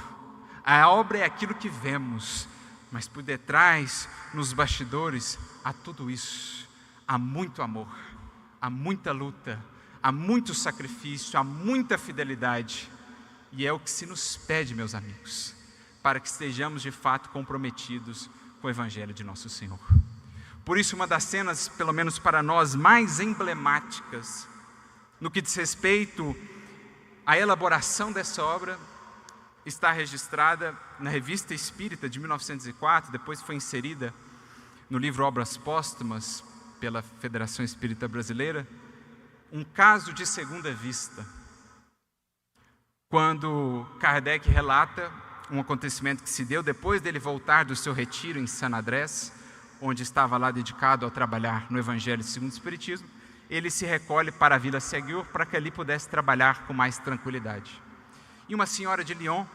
a obra é aquilo que vemos, mas por detrás, nos bastidores, há tudo isso. Há muito amor, há muita luta, há muito sacrifício, há muita fidelidade. E é o que se nos pede, meus amigos, para que estejamos de fato comprometidos com o Evangelho de nosso Senhor. Por isso, uma das cenas, pelo menos para nós, mais emblemáticas, no que diz respeito à elaboração dessa obra, está registrada na Revista Espírita de 1904, depois foi inserida no livro Obras Póstumas pela Federação Espírita Brasileira, um caso de segunda vista, quando Kardec relata um acontecimento que se deu depois dele voltar do seu retiro em San Andrés, onde estava lá dedicado a trabalhar no Evangelho segundo o Espiritismo. Ele se recolhe para a Vila Ségur para que ali pudesse trabalhar com mais tranquilidade. E uma senhora de Lyon,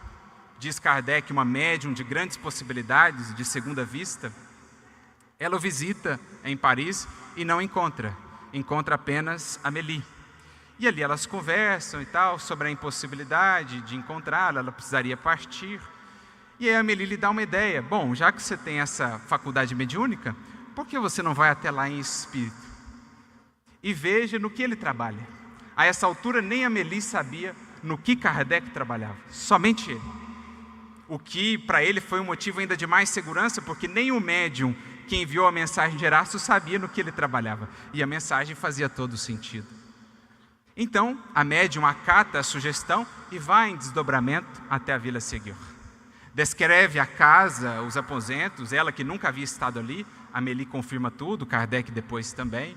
diz Kardec, uma médium de grandes possibilidades de segunda vista, ela o visita em Paris e não encontra apenas Amélie. E ali elas conversam e tal, sobre a impossibilidade de encontrá-la, ela precisaria partir. E aí a Amélie lhe dá uma ideia: bom, já que você tem essa faculdade mediúnica, por que você não vai até lá em espírito? E veja no que ele trabalha. A essa altura nem Amélie sabia no que Kardec trabalhava, somente ele. O que para ele foi um motivo ainda de mais segurança, porque nem o médium que enviou a mensagem de Erasto sabia no que ele trabalhava. E a mensagem fazia todo sentido. Então, a médium acata a sugestão e vai em desdobramento até a Vila Ségur. Descreve a casa, os aposentos, ela que nunca havia estado ali. Amélie confirma tudo, Kardec depois também.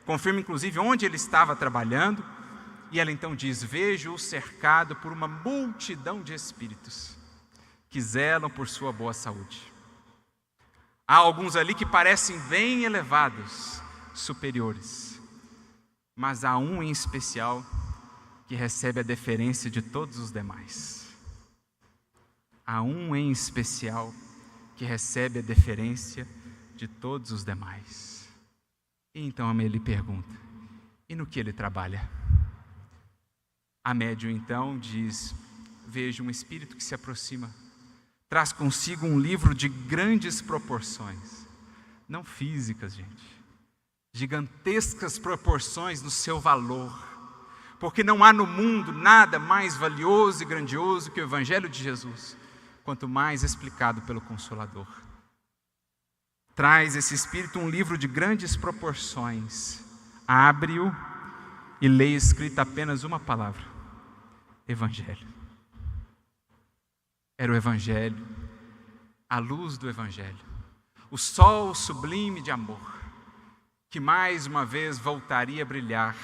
Confirma inclusive onde ele estava trabalhando. E ela então diz: vejo-o cercado por uma multidão de espíritos que zelam por sua boa saúde. Há alguns ali que parecem bem elevados, superiores. Mas há um em especial que recebe a deferência de todos os demais. Há um em especial que recebe a deferência de todos os demais. E então Amélie pergunta: e no que ele trabalha? A médium então diz: vejo um espírito que se aproxima, traz consigo um livro de grandes proporções, não físicas, gente, gigantescas proporções no seu valor, porque não há no mundo nada mais valioso e grandioso que o Evangelho de Jesus, quanto mais explicado pelo Consolador. Traz esse Espírito um livro de grandes proporções, abre-o e leia escrita apenas uma palavra: Evangelho. Era o Evangelho, a luz do Evangelho, o sol sublime de amor, que mais uma vez voltaria a brilhar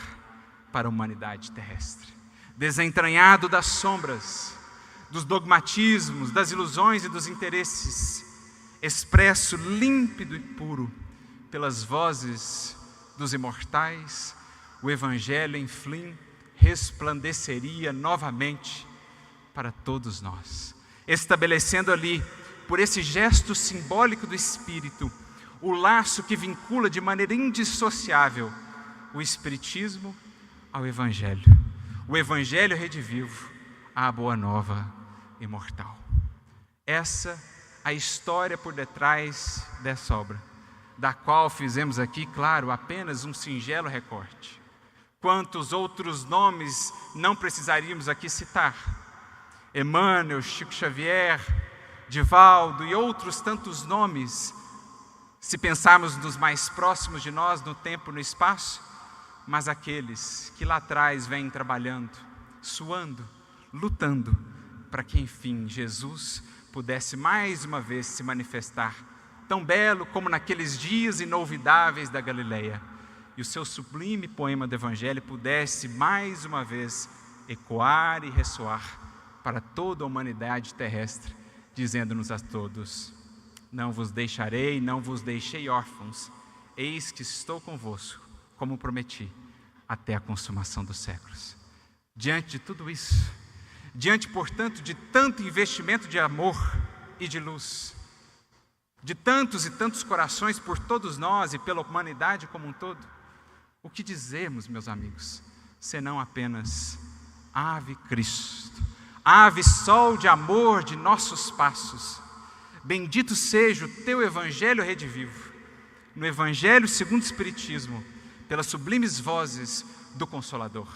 para a humanidade terrestre, desentranhado das sombras, dos dogmatismos, das ilusões e dos interesses, expresso límpido e puro pelas vozes dos imortais, o Evangelho, enfim, resplandeceria novamente para todos nós, estabelecendo ali, por esse gesto simbólico do Espírito, o laço que vincula de maneira indissociável o Espiritismo ao Evangelho, o Evangelho redivivo à Boa Nova imortal. Essa a história por detrás dessa obra, da qual fizemos aqui, claro, apenas um singelo recorte. Quantos outros nomes não precisaríamos aqui citar? Emmanuel, Chico Xavier, Divaldo e outros tantos nomes, se pensarmos nos mais próximos de nós, no tempo e no espaço, mas aqueles que lá atrás vêm trabalhando, suando, lutando, para que enfim Jesus pudesse mais uma vez se manifestar, tão belo como naqueles dias inolvidáveis da Galileia, e o seu sublime poema do Evangelho pudesse mais uma vez ecoar e ressoar para toda a humanidade terrestre, dizendo-nos a todos: não vos deixarei, não vos deixei órfãos, eis que estou convosco, como prometi, até a consumação dos séculos. Diante de tudo isso, diante, portanto, de tanto investimento de amor e de luz, de tantos e tantos corações por todos nós e pela humanidade como um todo, o que dizermos, meus amigos, senão apenas: Ave Cristo, Ave Sol de amor de nossos passos, bendito seja o teu Evangelho redivivo, no Evangelho segundo o Espiritismo, pelas sublimes vozes do Consolador,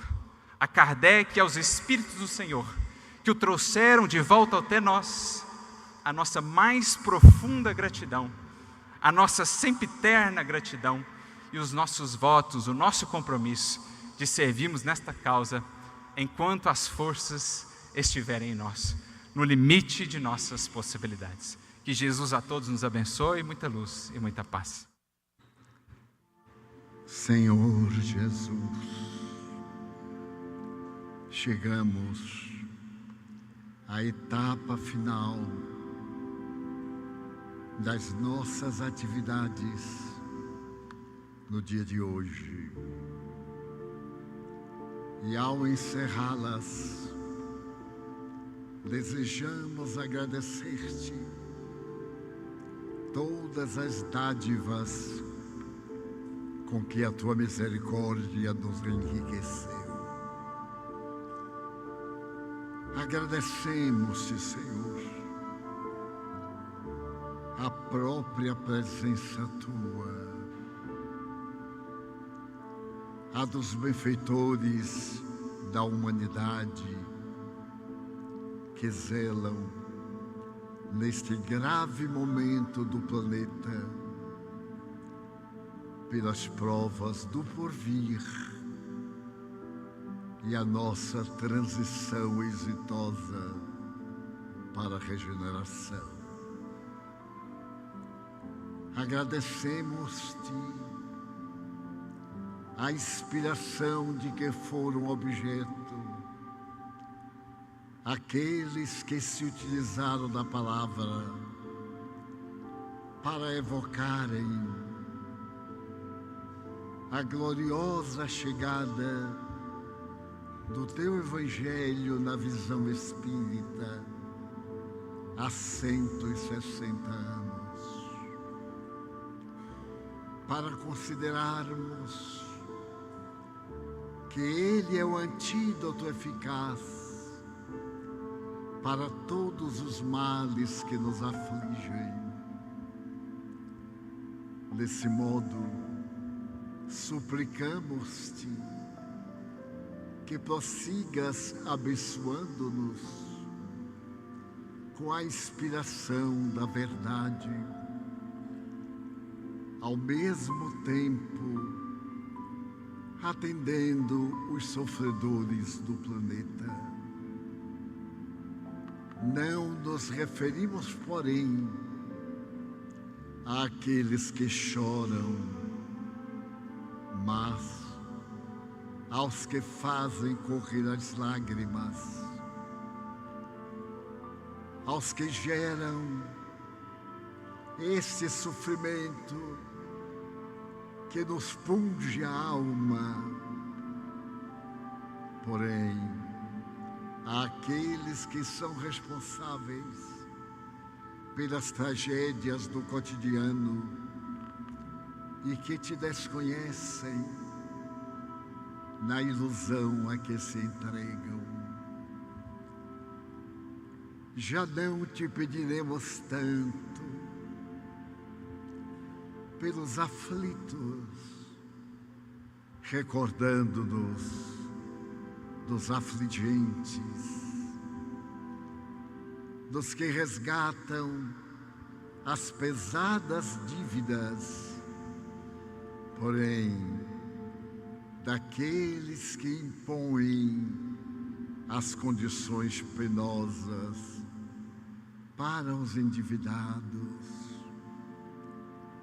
a Kardec e aos Espíritos do Senhor, que o trouxeram de volta até nós, a nossa mais profunda gratidão, a nossa sempiterna gratidão e os nossos votos, o nosso compromisso de servirmos nesta causa enquanto as forças estiverem em nós, no limite de nossas possibilidades. Que Jesus a todos nos abençoe, muita luz e muita paz. Senhor Jesus, chegamos à etapa final das nossas atividades no dia de hoje. E ao encerrá-las, desejamos agradecer-te todas as dádivas com que a tua misericórdia nos enriqueceu. Agradecemos-te, Senhor, a própria presença tua, a dos benfeitores da humanidade que zelam neste grave momento do planeta pelas provas do porvir e a nossa transição exitosa para a regeneração. Agradecemos-te a inspiração de que foram objeto aqueles que se utilizaram da palavra para evocarem a gloriosa chegada do teu Evangelho na visão espírita há 160 anos, para considerarmos que ele é o antídoto eficaz para todos os males que nos afligem. Desse modo, suplicamos-te que prossigas abençoando-nos com a inspiração da verdade, ao mesmo tempo atendendo os sofredores do planeta. Não nos referimos, porém, àqueles que choram, mas aos que fazem correr as lágrimas, aos que geram este sofrimento que nos punge a alma, porém, àqueles que são responsáveis pelas tragédias do cotidiano e que te desconhecem na ilusão a que se entregam. Já não te pediremos tanto pelos aflitos, recordando-nos dos afligentes, dos que resgatam as pesadas dívidas, porém, daqueles que impõem as condições penosas para os endividados.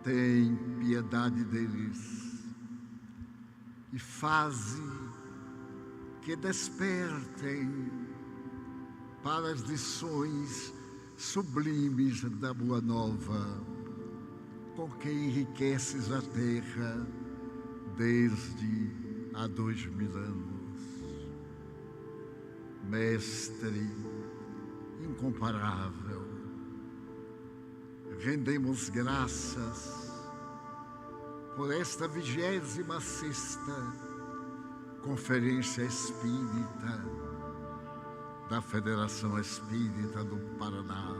Tem piedade deles e faze que despertem para as lições sublimes da Boa Nova, com que enriqueces a terra desde há 2000 anos. Mestre incomparável, rendemos graças por esta 26ª Conferência Espírita da Federação Espírita do Paraná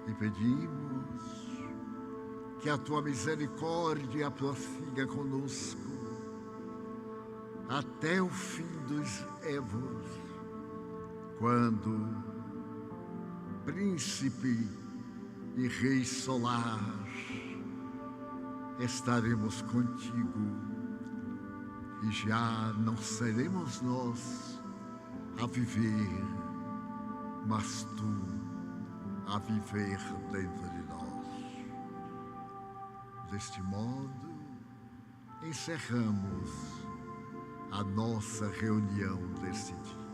e pedimos que a tua misericórdia prossiga conosco até o fim dos évos, quando Príncipe e Rei Solar estaremos contigo e já não seremos nós a viver, mas tu a viver dentro de nós. Deste modo, encerramos a nossa reunião deste dia.